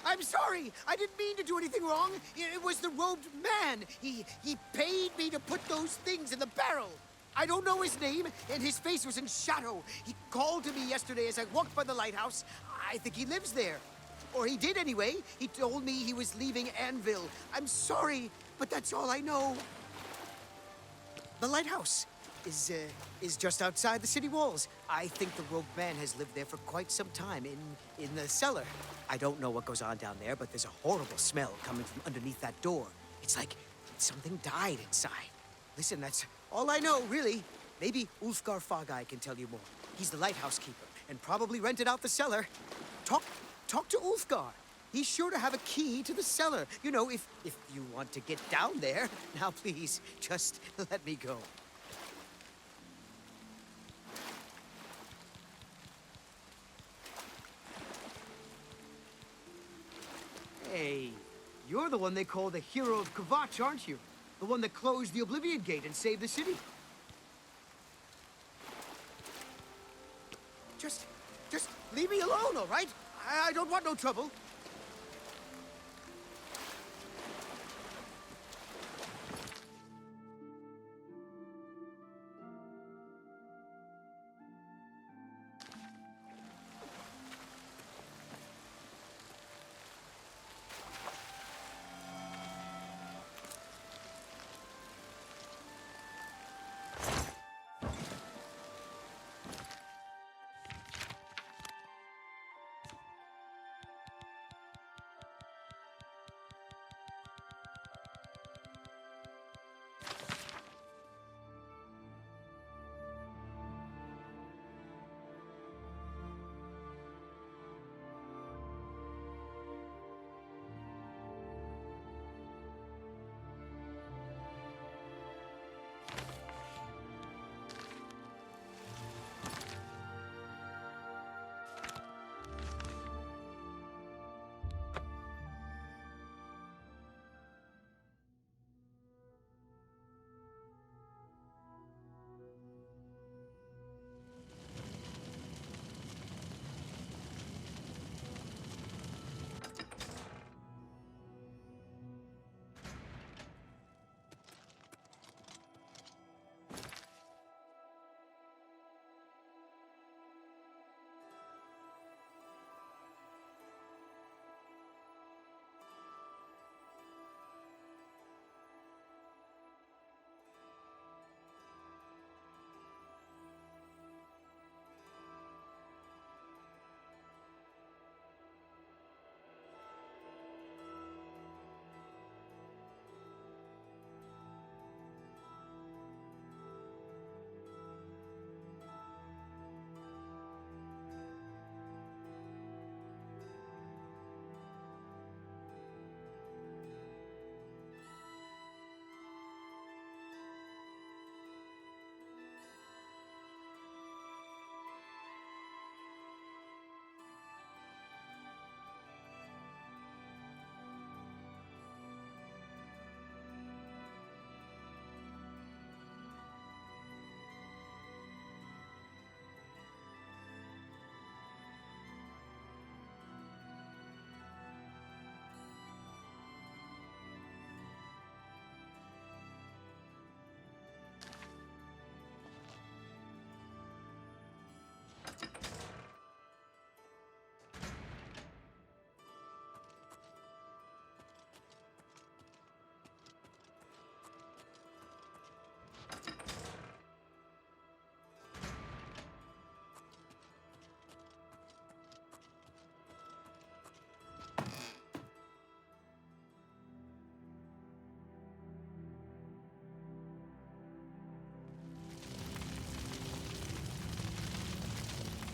I'm sorry. I didn't mean to do anything wrong. It was the robed man. He paid me to put those things in the barrel. I don't know his name, and his face was in shadow. He called to me yesterday as I walked by the lighthouse. I think he lives there. Or he did anyway. He told me he was leaving Anvil. I'm sorry, but that's all I know. The lighthouse is just outside the city walls. I think the rogue man has lived there for quite some time, in the cellar. I don't know what goes on down there, but there's a horrible smell coming from underneath that door. It's like something died inside. Listen, that's all I know, really. Maybe Ulfgar Fogeye can tell you more. He's the lighthouse keeper, and probably rented out the cellar. Talk to Ulfgar. He's sure to have a key to the cellar. You know, if you want to get down there. Now, please, just let me go. Hey, you're the one they call the hero of Kvatch, aren't you? The one that closed the Oblivion Gate and saved the city. Just leave me alone, all right? I don't want no trouble.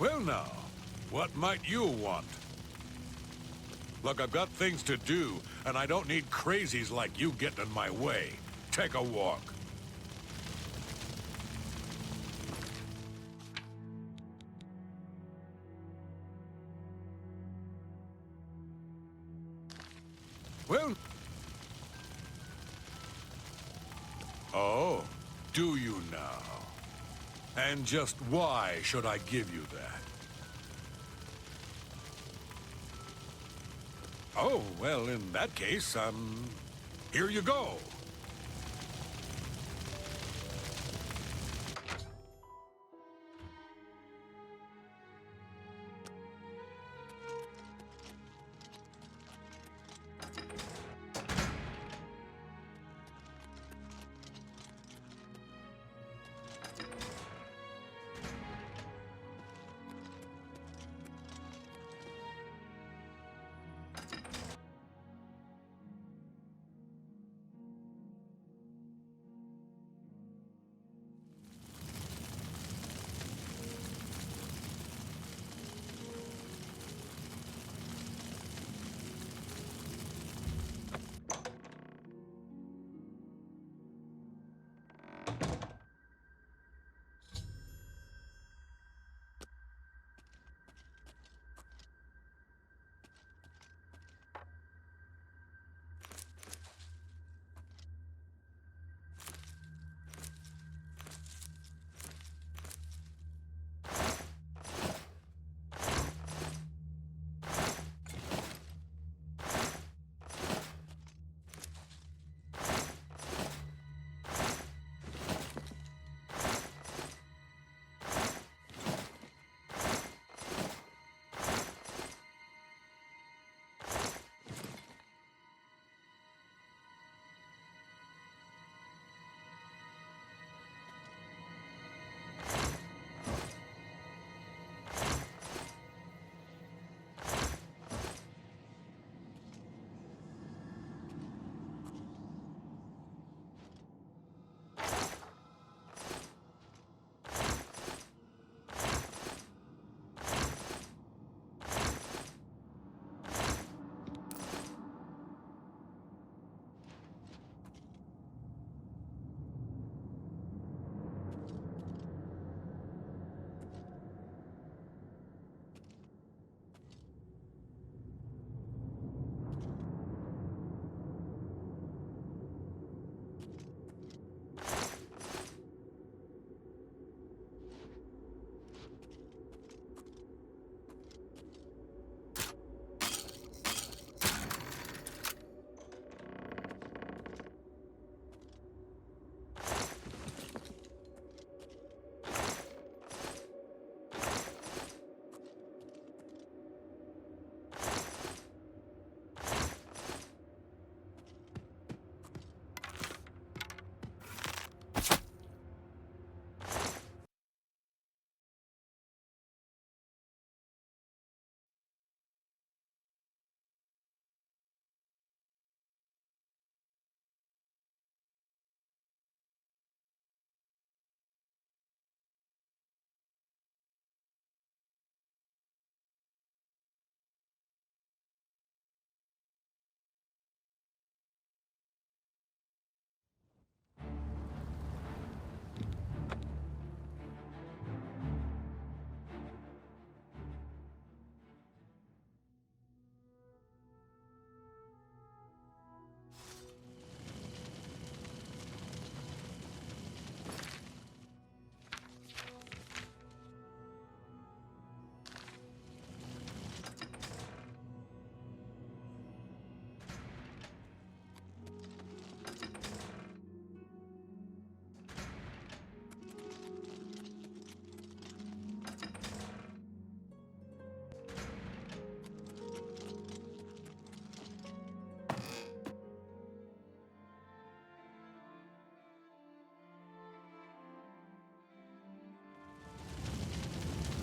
Well now, what might you want? Look, I've got things to do, and I don't need crazies like you getting in my way. Take a walk. Well... Oh, do you now? And just why should I give you that? Oh, well, in that case, here you go.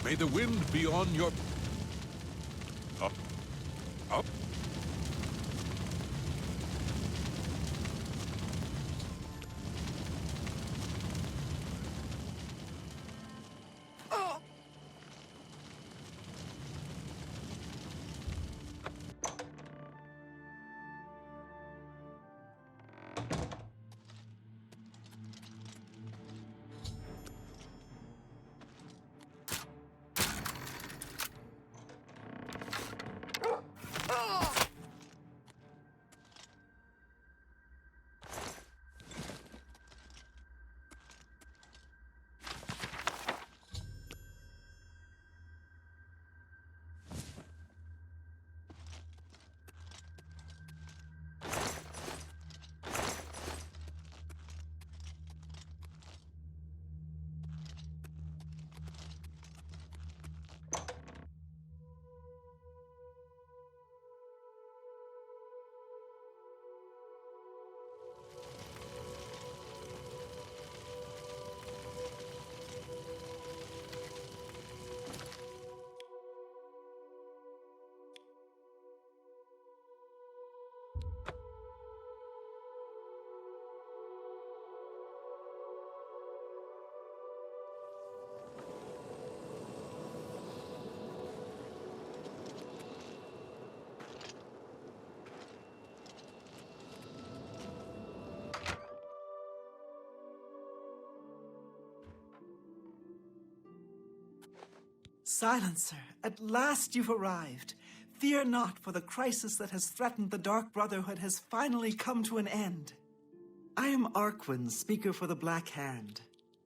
May the wind be on your... Up. Up. Silencer, at last you've arrived. Fear not, for the crisis that has threatened the Dark Brotherhood has finally come to an end. I am Arquin, speaker for the Black Hand.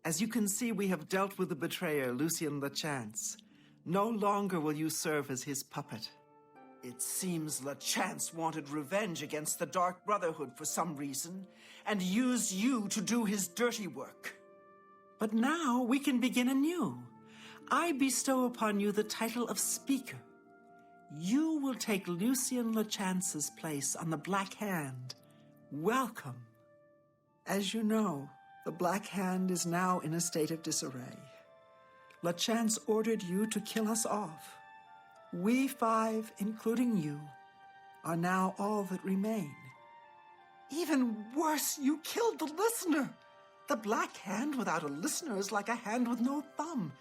As you can see, we have dealt with the betrayer, Lucien LeChance. No longer will you serve as his puppet. It seems LeChance wanted revenge against the Dark Brotherhood for some reason, and used you to do his dirty work. But now we can begin anew. I bestow upon you the title of Speaker. You will take Lucien LeChance's place on the Black Hand. Welcome. As you know, the Black Hand is now in a state of disarray. LeChance ordered you to kill us off. We 5, including you, are now all that remain. Even worse, you killed the listener. The Black Hand without a listener is like a hand with no thumb.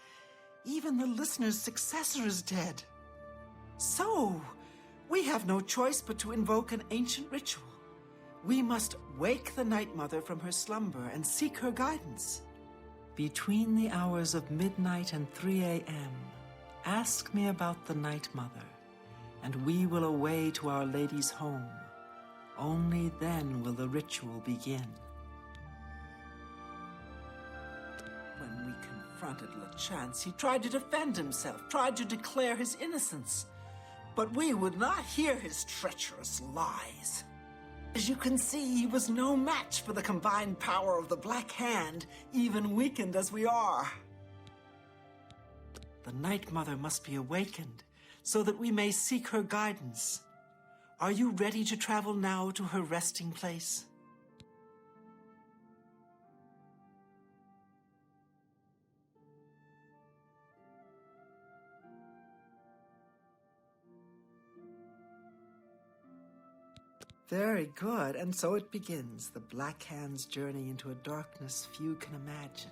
Even the listener's successor is dead. So, we have no choice but to invoke an ancient ritual. We must wake the Night Mother from her slumber and seek her guidance. Between the hours of midnight and 3 a.m., ask me about the Night Mother, and we will away to Our Lady's home. Only then will the ritual begin. When we confronted LeChance, he tried to defend himself, tried to declare his innocence. But we would not hear his treacherous lies. As you can see, he was no match for the combined power of the Black Hand, even weakened as we are. The Night Mother must be awakened, so that we may seek her guidance. Are you ready to travel now to her resting place? Very good, and so it begins, the Black Hand's journey into a darkness few can imagine.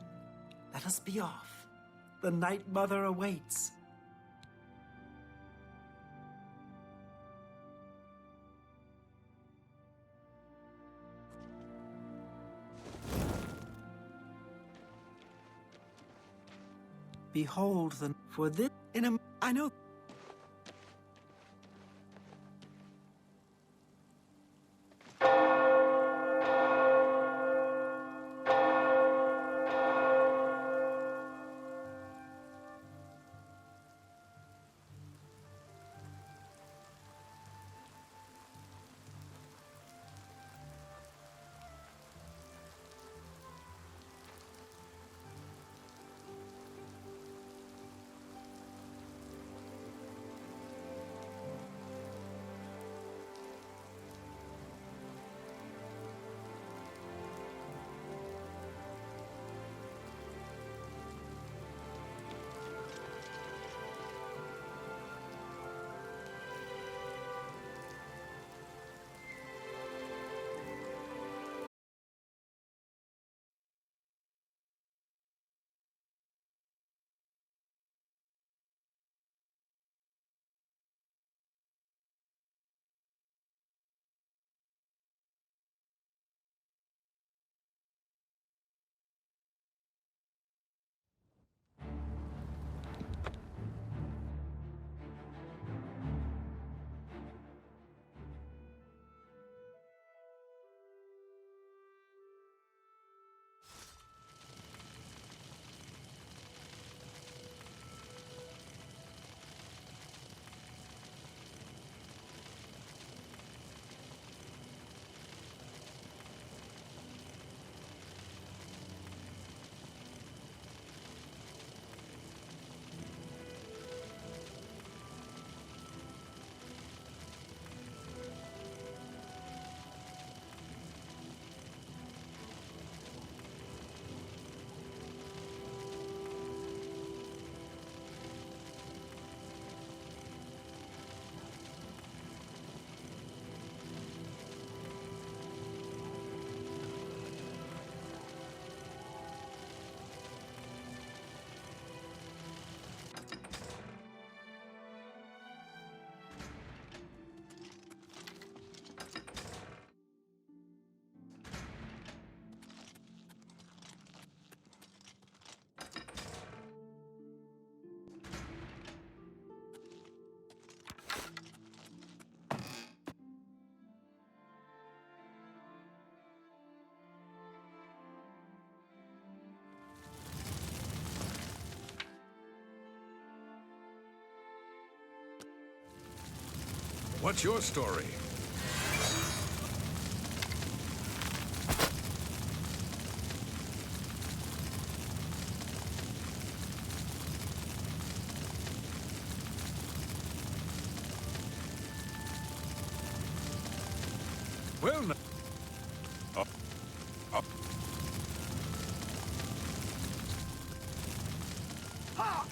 Let us be off. The Night Mother awaits. Behold, for this I know. What's your story? Well, no. Oh. Oh. Ha!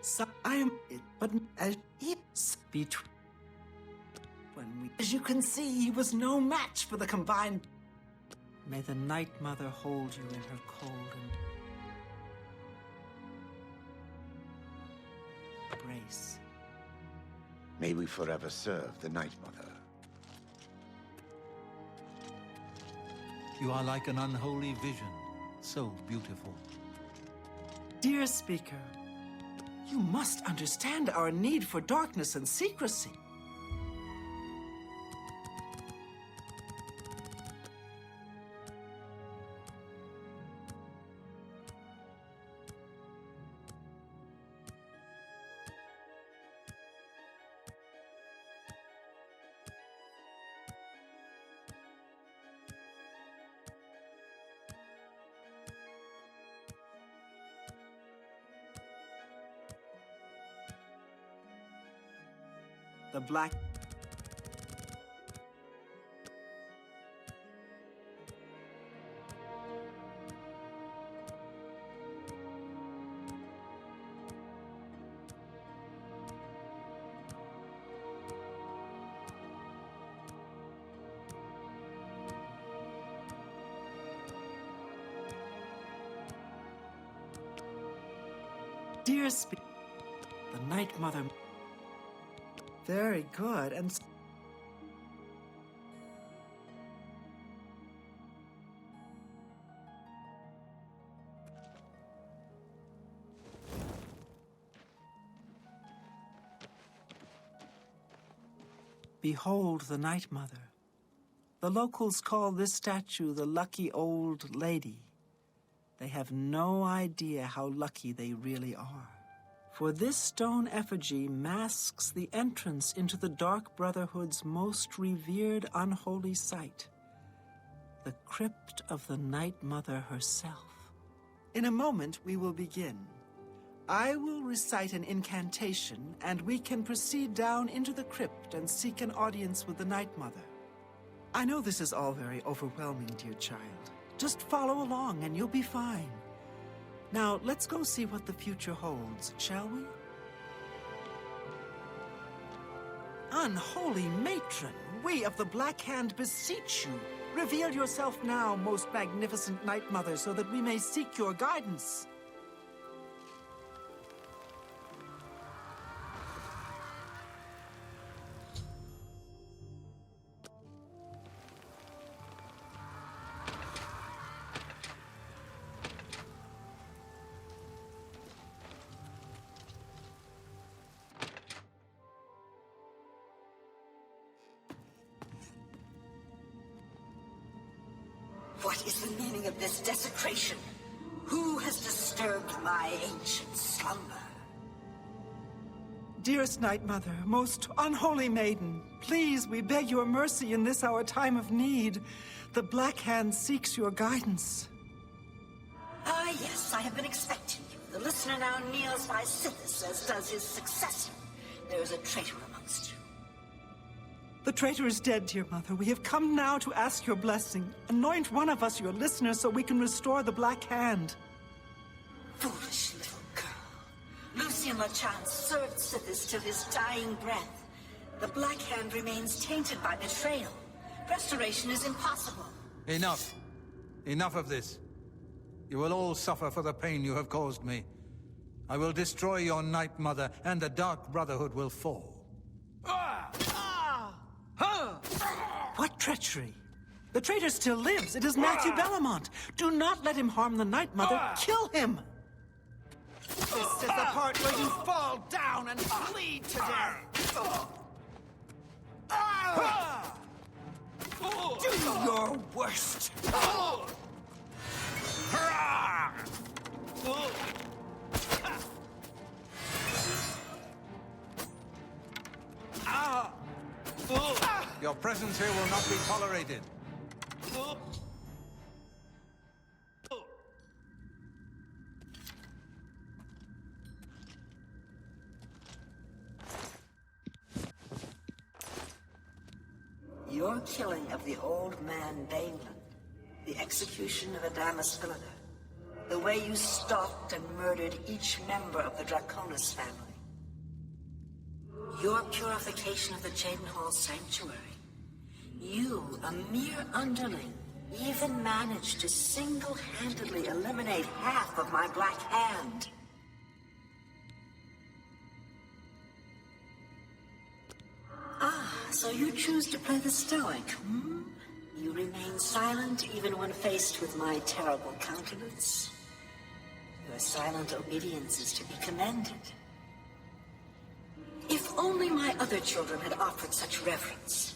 So I am it, but as it's between when we, as you can see, he was no match for the combined. May the Night Mother hold you in her cold embrace. May we forever serve the Night Mother. You are like an unholy vision, so beautiful. Dear Speaker, you must understand our need for darkness and secrecy. The black... Dear the Night Mother... Very good, and... Behold the Night Mother. The locals call this statue the Lucky Old Lady. They have no idea how lucky they really are. For this stone effigy masks the entrance into the Dark Brotherhood's most revered unholy site, the crypt of the Night Mother herself. In a moment, we will begin. I will recite an incantation, and we can proceed down into the crypt and seek an audience with the Night Mother. I know this is all very overwhelming, dear child. Just follow along, and you'll be fine. Now, let's go see what the future holds, shall we? Unholy matron, we of the Black Hand beseech you. Reveal yourself now, most magnificent Night Mother, so that we may seek your guidance. What is the meaning of this desecration? Who has disturbed my ancient slumber? Dearest Night Mother, most unholy maiden, please, we beg your mercy in this our time of need. The Black Hand seeks your guidance. Ah, yes, I have been expecting you. The listener now kneels by Sithis, as does his successor. There is a traitor amongst you. The traitor is dead, dear mother. We have come now to ask your blessing. Anoint one of us your listener so we can restore the Black Hand. Foolish little girl. Lucian LeChance served Sithis till his dying breath. The Black Hand remains tainted by betrayal. Restoration is impossible. Enough. Enough of this. You will all suffer for the pain you have caused me. I will destroy your Night Mother, and the Dark Brotherhood will fall. What treachery? The traitor still lives. It is Matthew Bellamont. Do not let him harm the Night Mother. Kill him! This is the part where you fall down and bleed to death. Do your worst. Your presence here will not be tolerated. Your killing of the old man Bainland, the execution of Adamus Philida, the way you stalked and murdered each member of the Draconis family, your purification of the Jadenhall Sanctuary, you, a mere underling, even managed to single-handedly eliminate half of my Black Hand. Ah, so you choose to play the stoic, hmm? You remain silent even when faced with my terrible countenance. Your silent obedience is to be commended. If only my other children had offered such reverence.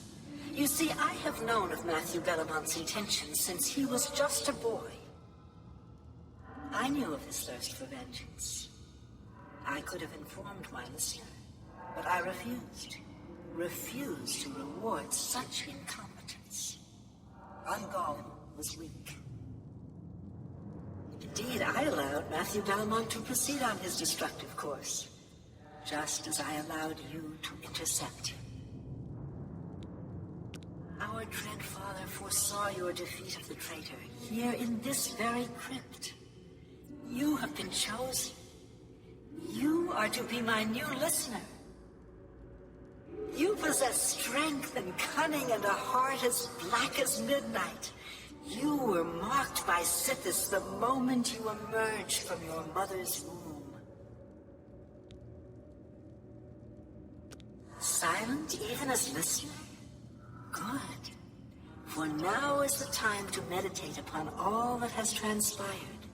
You see, I have known of Matthew Bellamont's intentions since he was just a boy. I knew of his thirst for vengeance. I could have informed my listener, but I refused. Refused to reward such incompetence. Ungol was weak. Indeed, I allowed Matthew Bellamont to proceed on his destructive course, just as I allowed you to intercept him. Our dread father foresaw your defeat of the traitor here in this very crypt. You have been chosen. You are to be my new listener. You possess strength and cunning and a heart as black as midnight. You were marked by Sithis the moment you emerged from your mother's womb. Silent even as listener? Good. For now is the time to meditate upon all that has transpired.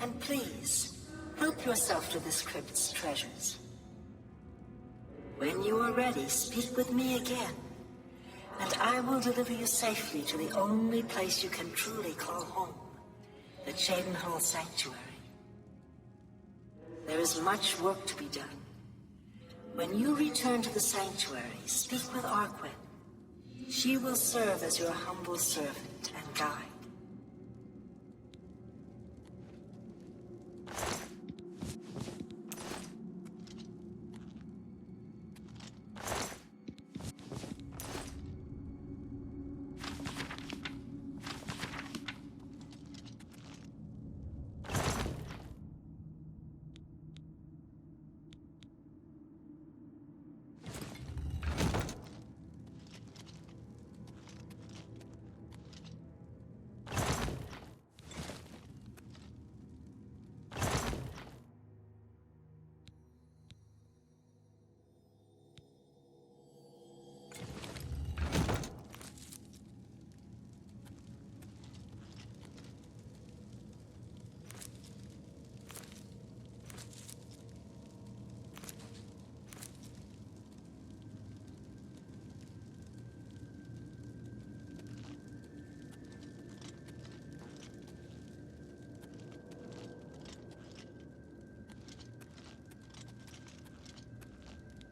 And please, help yourself to this crypt's treasures. When you are ready, speak with me again, and I will deliver you safely to the only place you can truly call home, the Jadenhall Sanctuary. There is much work to be done. When you return to the Sanctuary, speak with Arquin. She will serve as your humble servant and guide.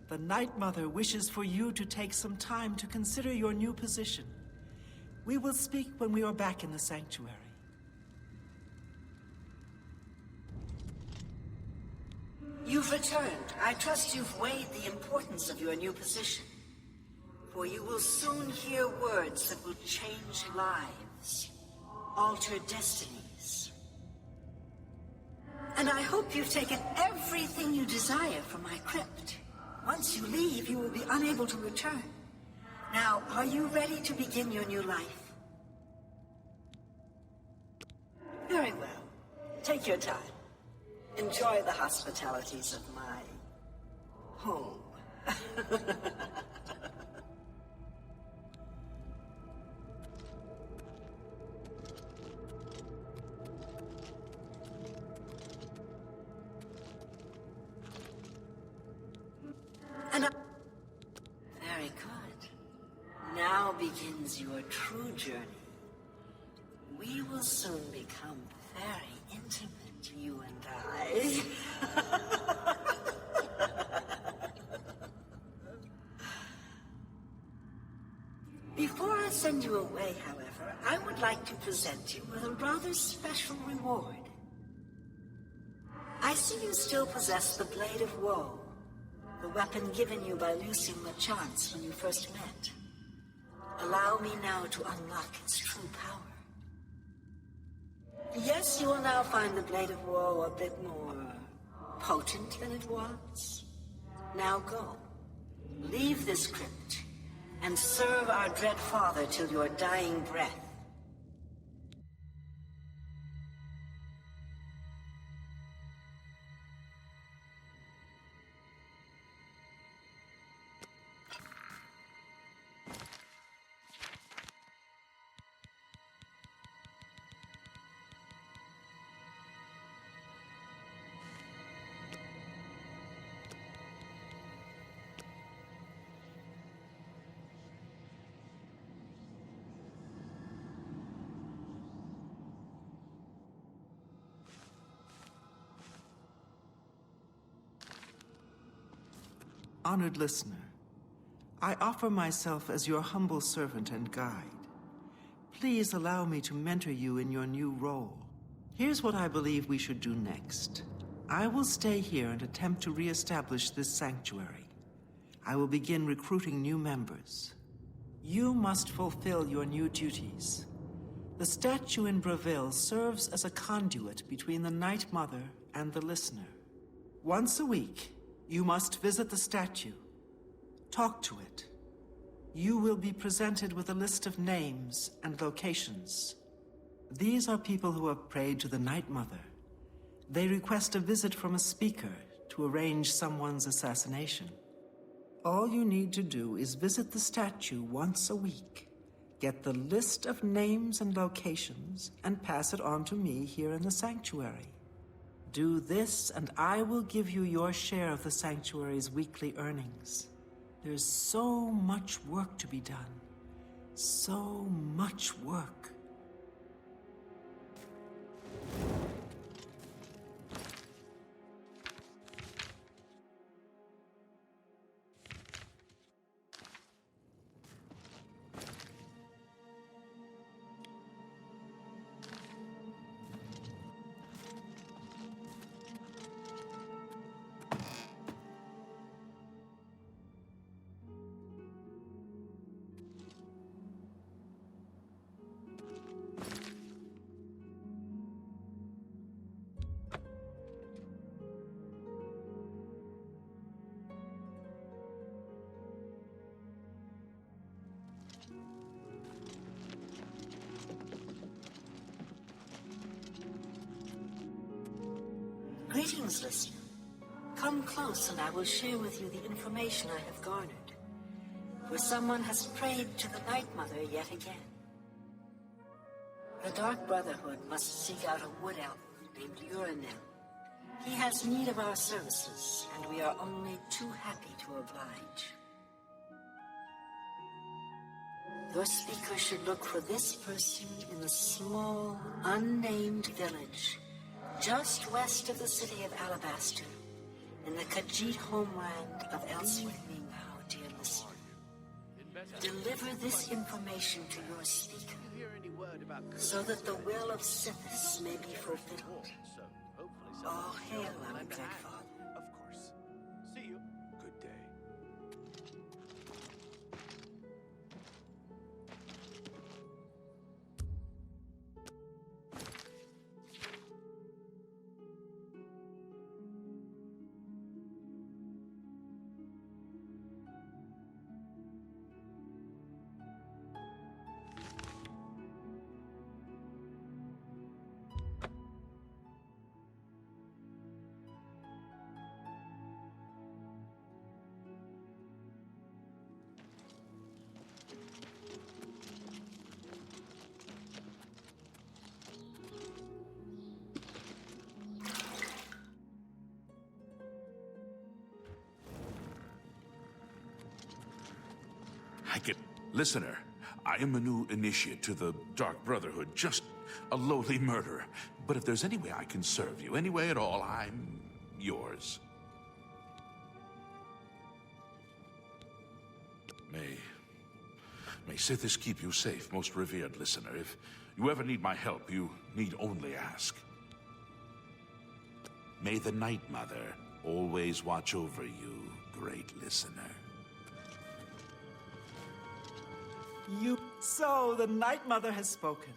The Night Mother wishes for you to take some time to consider your new position. We will speak when we are back in the sanctuary. You've returned. I trust you've weighed the importance of your new position. For you will soon hear words that will change lives, alter destinies. And I hope you've taken everything you desire from my crypt. Once you leave, you will be unable to return. Now, are you ready to begin your new life? Very well. Take your time. Enjoy the hospitalities of my home. Very good. Now begins your true journey. We will soon become very intimate, you and I. Before I send you away, however, I would like to present you with a rather special reward. I see you still possess the Blade of Woe, the weapon given you by Lucien LeChance when you first met. Allow me now to unlock its true power. Yes, you will now find the Blade of Woe a bit more potent than it was. Now go. Leave this crypt and serve our dread father till your dying breath. Honored listener, I offer myself as your humble servant and guide. Please allow me to mentor you in your new role. Here's what I believe we should do next. I will stay here and attempt to re-establish this sanctuary. I will begin recruiting new members. You must fulfill your new duties. The statue in Breville serves as a conduit between the Night Mother and the listener. Once a week, you must visit the statue. Talk to it. You will be presented with a list of names and locations. These are people who have prayed to the Night Mother. They request a visit from a speaker to arrange someone's assassination. All you need to do is visit the statue once a week, get the list of names and locations, and pass it on to me here in the sanctuary. Do this, and I will give you your share of the sanctuary's weekly earnings. There's so much work to be done. So much work. Greetings, listener. Come close and I will share with you the information I have garnered. For someone has prayed to the Night Mother yet again. The Dark Brotherhood must seek out a wood elf named Urinel. He has need of our services, and we are only too happy to oblige. Your speaker should look for this person in the small, unnamed village just west of the city of Alabaster, in the Khajiit homeland of Elsewhere. Now, dear listener, deliver this information to your speaker, so that the will of Sithis may be fulfilled. All hail our good father. Of course. See you. Good day. Listener, I am a new initiate to the Dark Brotherhood, just a lowly murderer. But if there's any way I can serve you, any way at all, I'm yours. May Sithis keep you safe, most revered listener. If you ever need my help, you need only ask. May the Night Mother always watch over you, great listener. So, the Night Mother has spoken.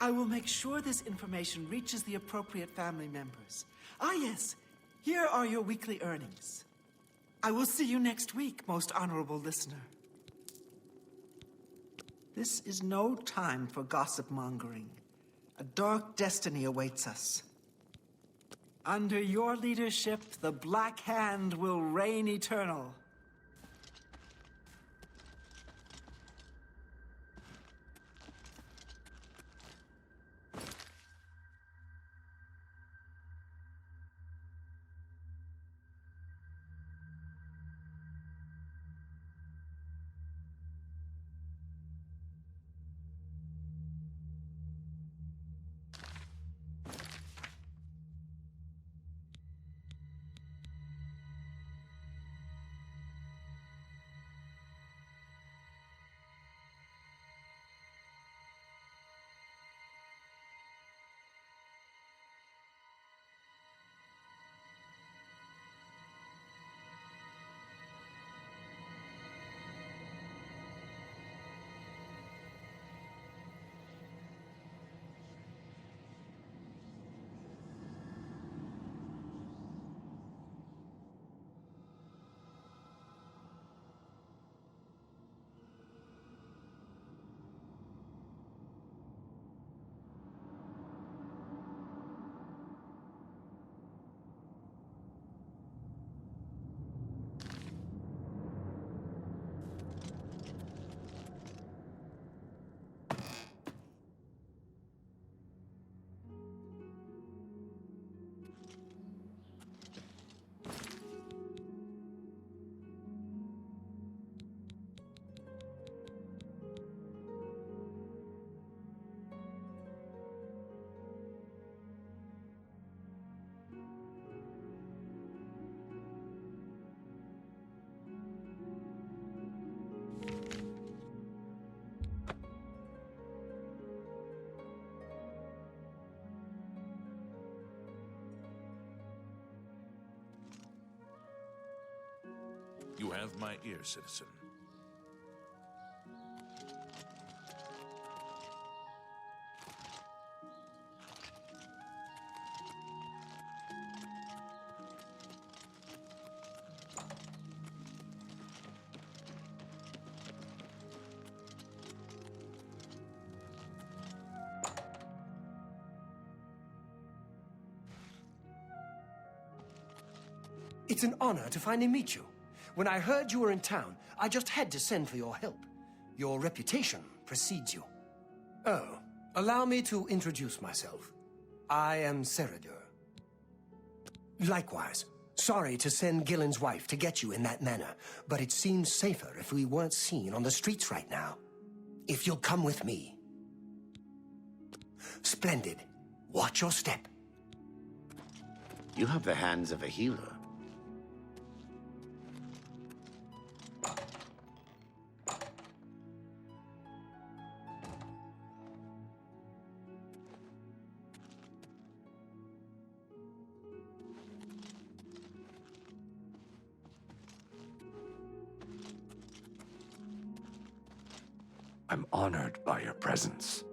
I will make sure this information reaches the appropriate family members. Ah, yes. Here are your weekly earnings. I will see you next week, most honorable listener. This is no time for gossip mongering. A dark destiny awaits us. Under your leadership, the Black Hand will reign eternal. You have my ear, citizen. It's an honor to finally meet you. When I heard you were in town, I just had to send for your help. Your reputation precedes you. Oh, allow me to introduce myself. I am Seridur. Likewise, sorry to send Gillen's wife to get you in that manner, but it seems safer if we weren't seen on the streets right now. If you'll come with me. Splendid. Watch your step. You have the hands of a healer. I'm honored by your presence.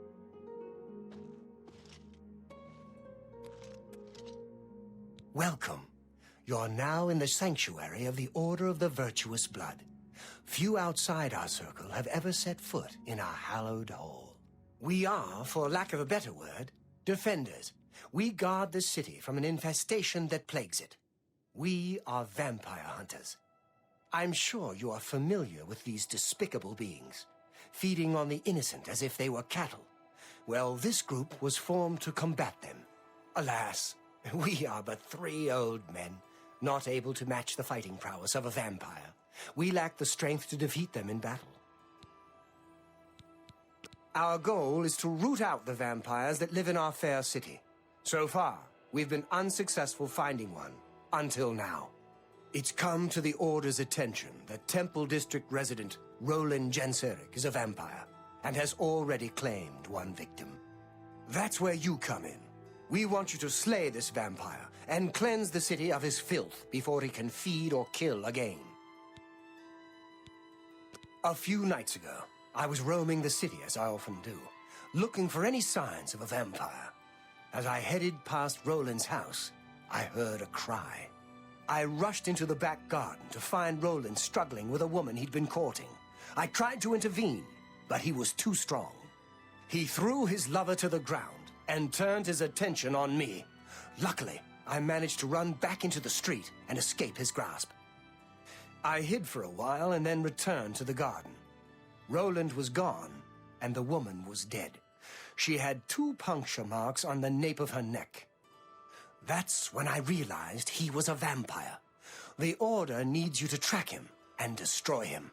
Welcome. You're now in the sanctuary of the Order of the Virtuous Blood. Few outside our circle have ever set foot in our hallowed hall. We are, for lack of a better word, defenders. We guard the city from an infestation that plagues it. We are vampire hunters. I'm sure you are familiar with these despicable beings, feeding on the innocent as if they were cattle. Well, this group was formed to combat them. Alas, we are but 3 old men, not able to match the fighting prowess of a vampire. We lack the strength to defeat them in battle. Our goal is to root out the vampires that live in our fair city. So far, we've been unsuccessful finding one, until now. It's come to the Order's attention that Temple District resident Roland Genseric is a vampire, and has already claimed one victim. That's where you come in. We want you to slay this vampire and cleanse the city of his filth before he can feed or kill again. A few nights ago, I was roaming the city as I often do, looking for any signs of a vampire. As I headed past Roland's house, I heard a cry. I rushed into the back garden to find Roland struggling with a woman he'd been courting. I tried to intervene, but he was too strong. He threw his lover to the ground and turned his attention on me. Luckily, I managed to run back into the street and escape his grasp. I hid for a while and then returned to the garden. Roland was gone, and the woman was dead. She had 2 puncture marks on the nape of her neck. That's when I realized he was a vampire. The Order needs you to track him and destroy him.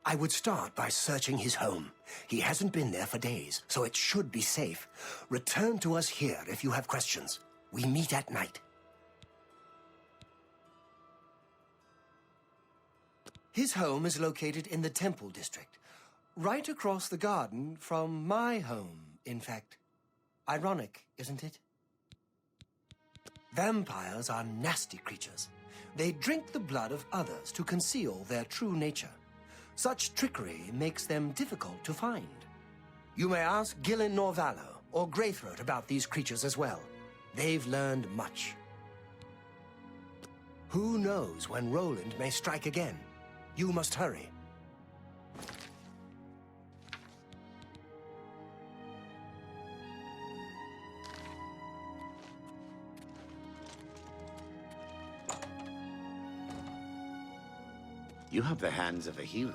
I would start by searching his home. He hasn't been there for days, so it should be safe. Return to us here if you have questions. We meet at night. His home is located in the Temple District, right across the garden from my home, in fact. Ironic, isn't it? Vampires are nasty creatures. They drink the blood of others to conceal their true nature. Such trickery makes them difficult to find. You may ask Gillen Norvallo or Greythroat about these creatures as well. They've learned much. Who knows when Roland may strike again? You must hurry. You have the hands of a healer.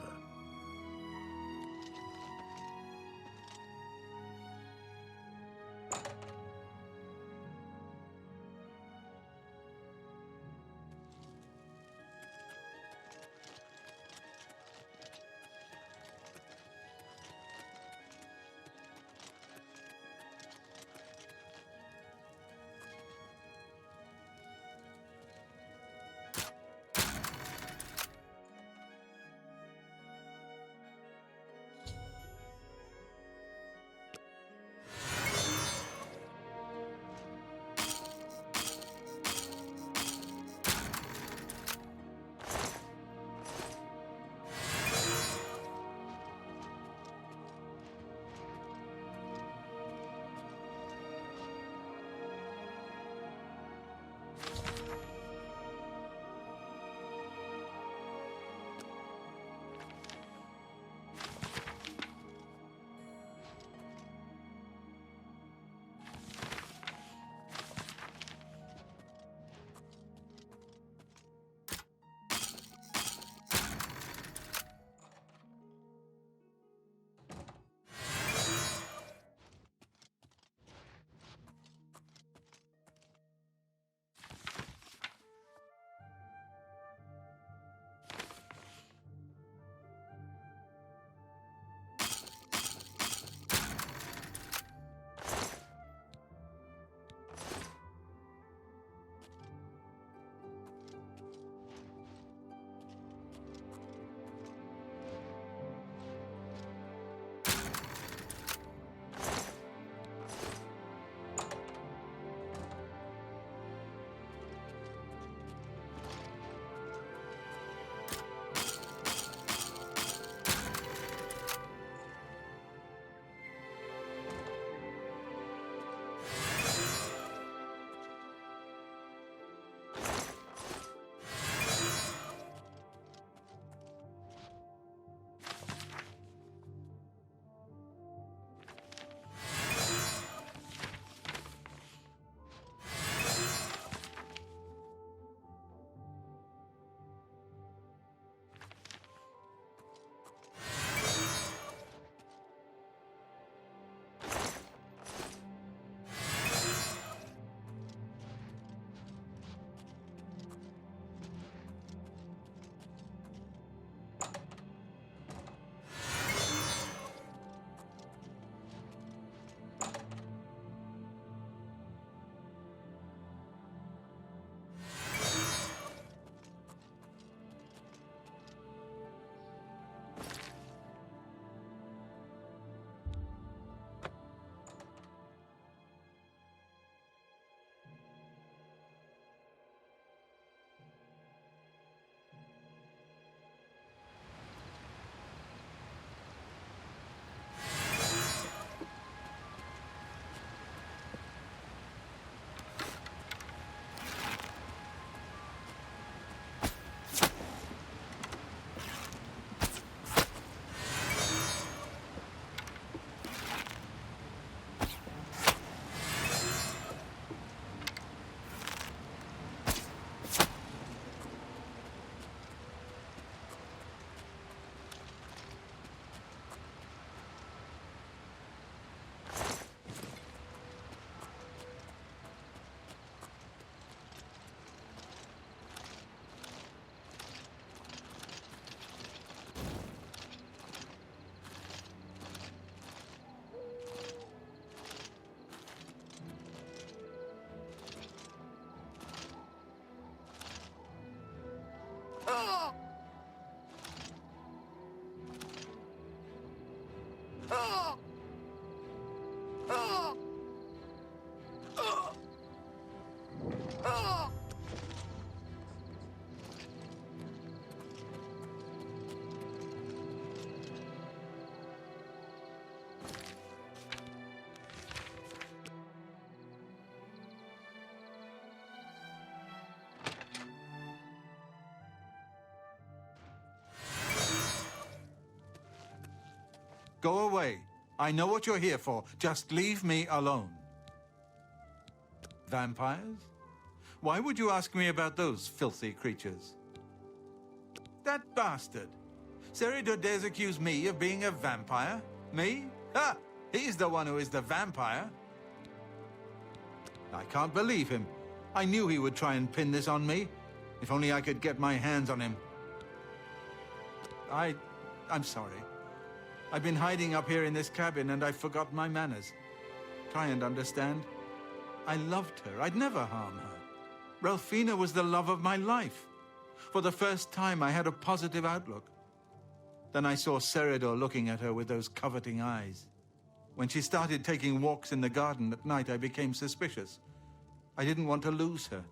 Go away. I know what you're here for. Just leave me alone. Vampires? Why would you ask me about those filthy creatures? That bastard! Seridor dares accuse me of being a vampire? Me? Ha! He's the one who is the vampire. I can't believe him. I knew he would try and pin this on me. If only I could get my hands on him. I'm sorry. I've been hiding up here in this cabin and I've forgotten my manners. Try and understand. I loved her. I'd never harm her. Ralphina was the love of my life. For the first time, I had a positive outlook. Then I saw Seridor looking at her with those coveting eyes. When she started taking walks in the garden at night, I became suspicious. I didn't want to lose her.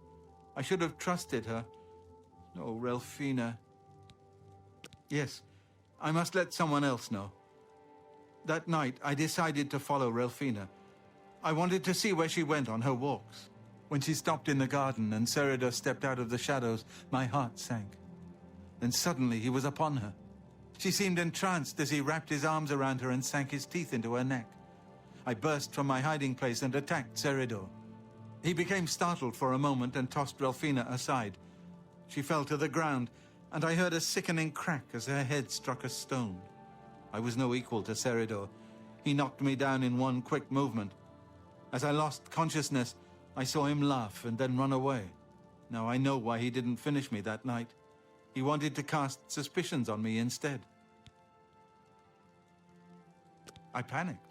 I should have trusted her. Oh, Ralphina. Yes, I must let someone else know. That night, I decided to follow Ralphina. I wanted to see where she went on her walks. When she stopped in the garden and Seridor stepped out of the shadows, my heart sank. Then suddenly he was upon her. She seemed entranced as he wrapped his arms around her and sank his teeth into her neck. I burst from my hiding place and attacked Seridor. He became startled for a moment and tossed Ralphina aside. She fell to the ground, and I heard a sickening crack as her head struck a stone. I was no equal to Seridor. He knocked me down in one quick movement. As I lost consciousness, I saw him laugh and then run away. Now I know why he didn't finish me that night. He wanted to cast suspicions on me instead. I panicked.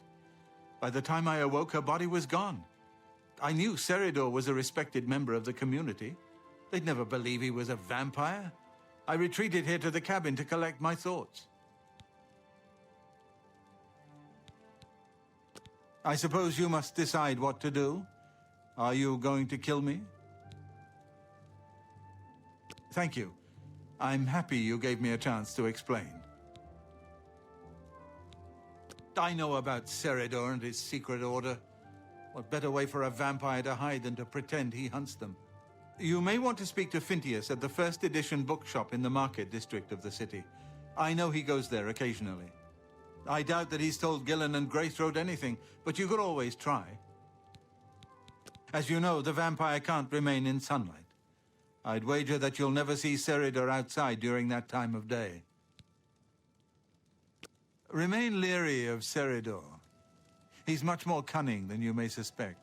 By the time I awoke, her body was gone. I knew Seridor was a respected member of the community. They'd never believe he was a vampire. I retreated here to the cabin to collect my thoughts. I suppose you must decide what to do. Are you going to kill me? Thank you. I'm happy you gave me a chance to explain. I know about Seridor and his secret order. What better way for a vampire to hide than to pretend he hunts them? You may want to speak to Phintius at the first edition bookshop in the market district of the city. I know he goes there occasionally. I doubt that he's told Gillen and Greythroat anything, but you could always try. As you know, the vampire can't remain in sunlight. I'd wager that you'll never see Seridor outside during that time of day. Remain leery of Seridor. He's much more cunning than you may suspect.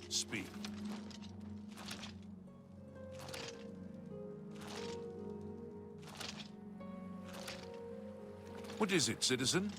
Speak. What is it, citizen?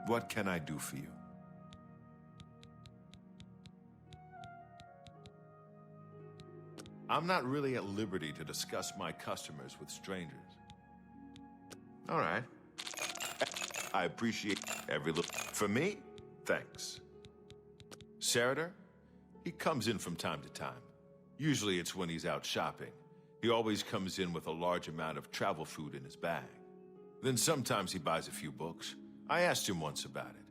What can I do for you? I'm not really at liberty to discuss my customers with strangers. All right. I appreciate every little... For me, thanks. Seridor, he comes in from time to time. Usually it's when he's out shopping. He always comes in with a large amount of travel food in his bag. Then sometimes he buys a few books. I asked him once about it,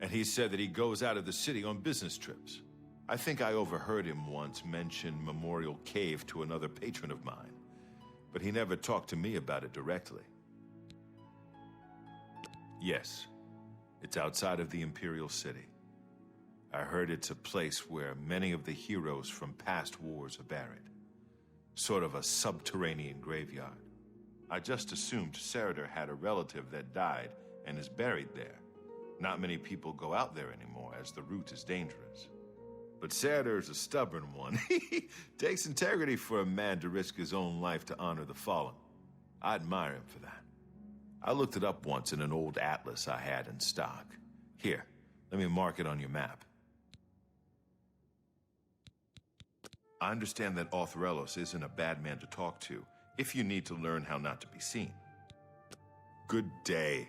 and he said that he goes out of the city on business trips. I think I overheard him once mention Memorial Cave to another patron of mine, but he never talked to me about it directly. Yes. It's outside of the Imperial City. I heard it's a place where many of the heroes from past wars are buried. Sort of a subterranean graveyard. I just assumed Cerator had a relative that died and is buried there. Not many people go out there anymore, as the route is dangerous. But Cerator's a stubborn one. Takes integrity for a man to risk his own life to honor the fallen. I admire him for that. I looked it up once in an old atlas I had in stock. Here, let me mark it on your map. I understand that Authorellos isn't a bad man to talk to, if you need to learn how not to be seen. Good day.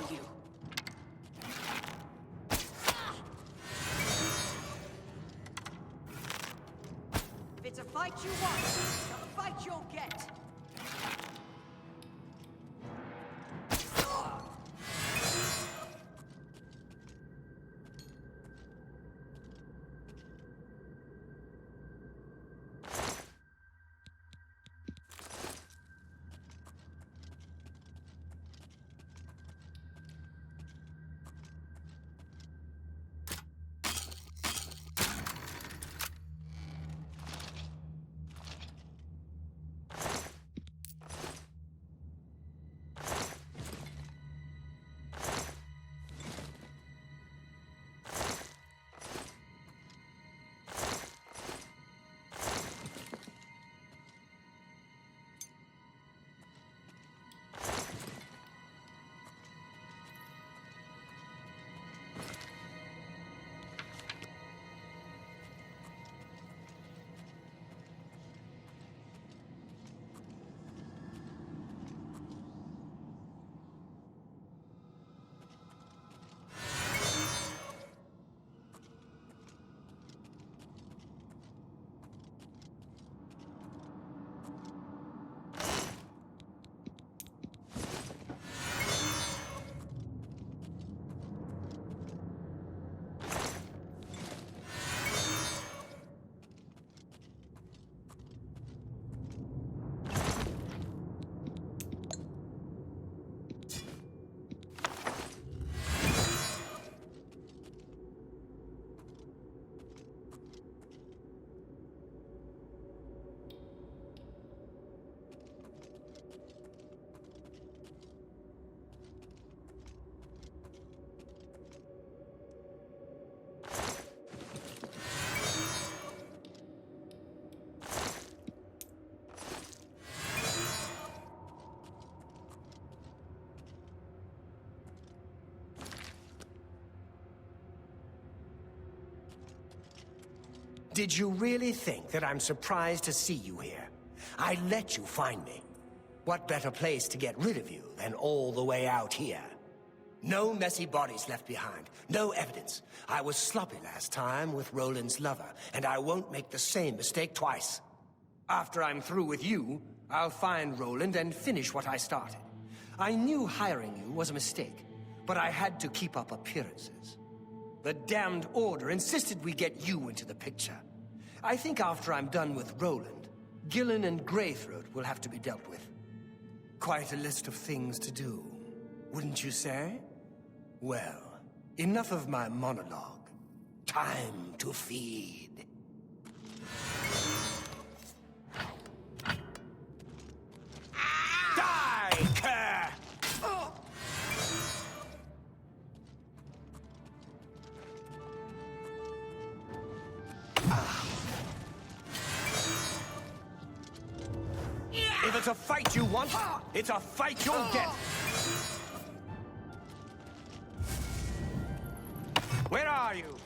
are you? If it's a fight you want, it's a fight you'll get. Did you really think that I'm surprised to see you here? I let you find me. What better place to get rid of you than all the way out here? No messy bodies left behind, no evidence. I was sloppy last time with Roland's lover, and I won't make the same mistake twice. After I'm through with you, I'll find Roland and finish what I started. I knew hiring you was a mistake, but I had to keep up appearances. The damned Order insisted we get you into the picture. I think after I'm done with Roland, Gillen and Greythroat will have to be dealt with. Quite a list of things to do, wouldn't you say? Well, enough of my monologue. Time to feed. Die, cur! If it's a fight you want, it's a fight you'll get. Where are you?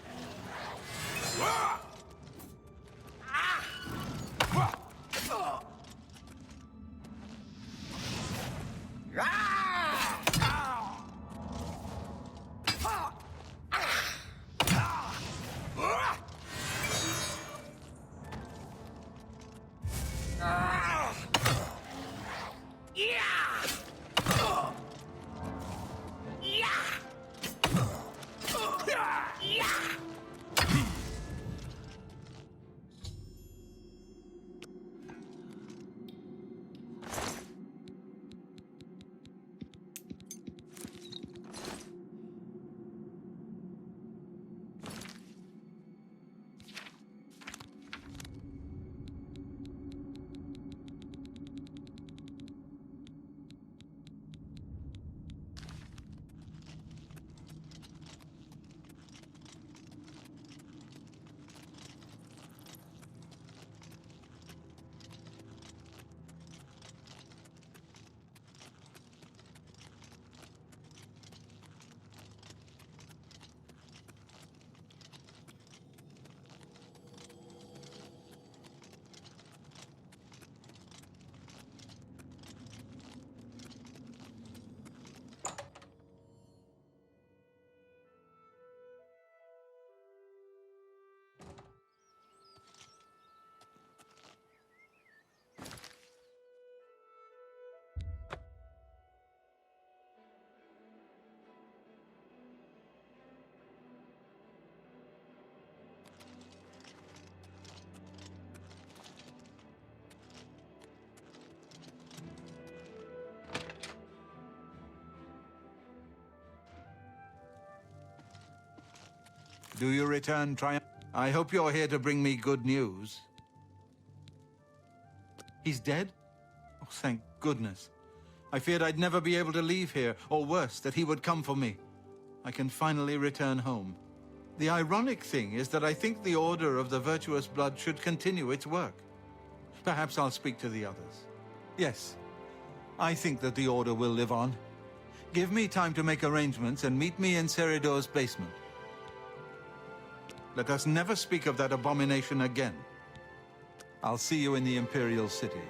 Do you return triumph? I hope you're here to bring me good news. He's dead? Oh, thank goodness. I feared I'd never be able to leave here, or worse, that he would come for me. I can finally return home. The ironic thing is that I think the Order of the Virtuous Blood should continue its work. Perhaps I'll speak to the others. Yes, I think that the Order will live on. Give me time to make arrangements and meet me in Seridor's basement. Let us never speak of that abomination again. I'll see you in the Imperial City.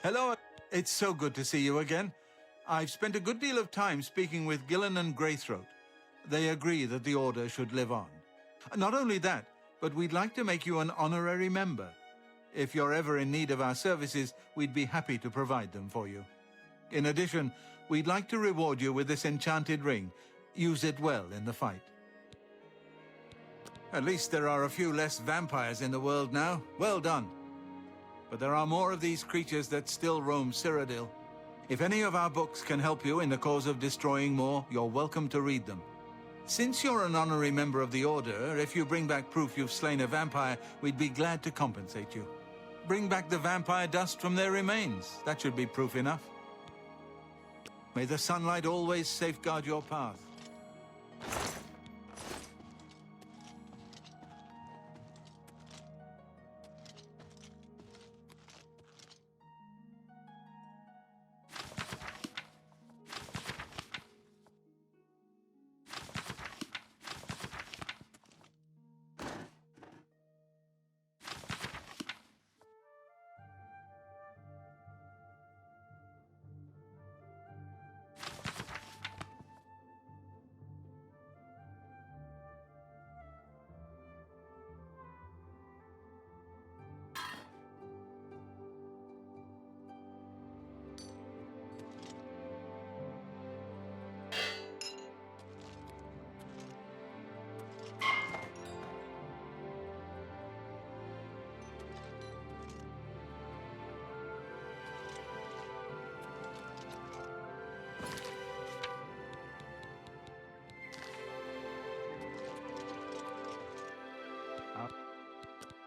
Hello. It's so good to see you again. I've spent a good deal of time speaking with Gillen and Greythroat. They agree that the Order should live on. Not only that, but we'd like to make you an honorary member. If you're ever in need of our services, we'd be happy to provide them for you. In addition, we'd like to reward you with this enchanted ring. Use it well in the fight. At least there are a few less vampires in the world now. Well done. But there are more of these creatures that still roam Cyrodiil. If any of our books can help you in the cause of destroying more, you're welcome to read them. Since you're an honorary member of the Order, if you bring back proof you've slain a vampire, we'd be glad to compensate you. Bring back the vampire dust from their remains. That should be proof enough. May the sunlight always safeguard your path.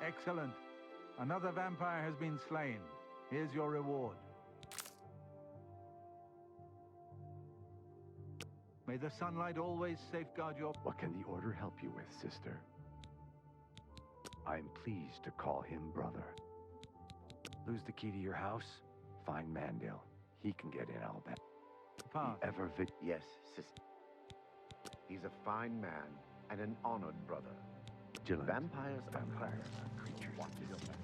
Excellent. Another vampire has been slain. Here's your reward. May the sunlight always safeguard your... What can the Order help you with, sister? I am pleased to call him brother. Lose the key to your house? Find Mandel. He can get in, I'll bet. Yes, sister. He's a fine man and an honored brother. Vampires are creatures. What is that?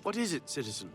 What is it, citizen?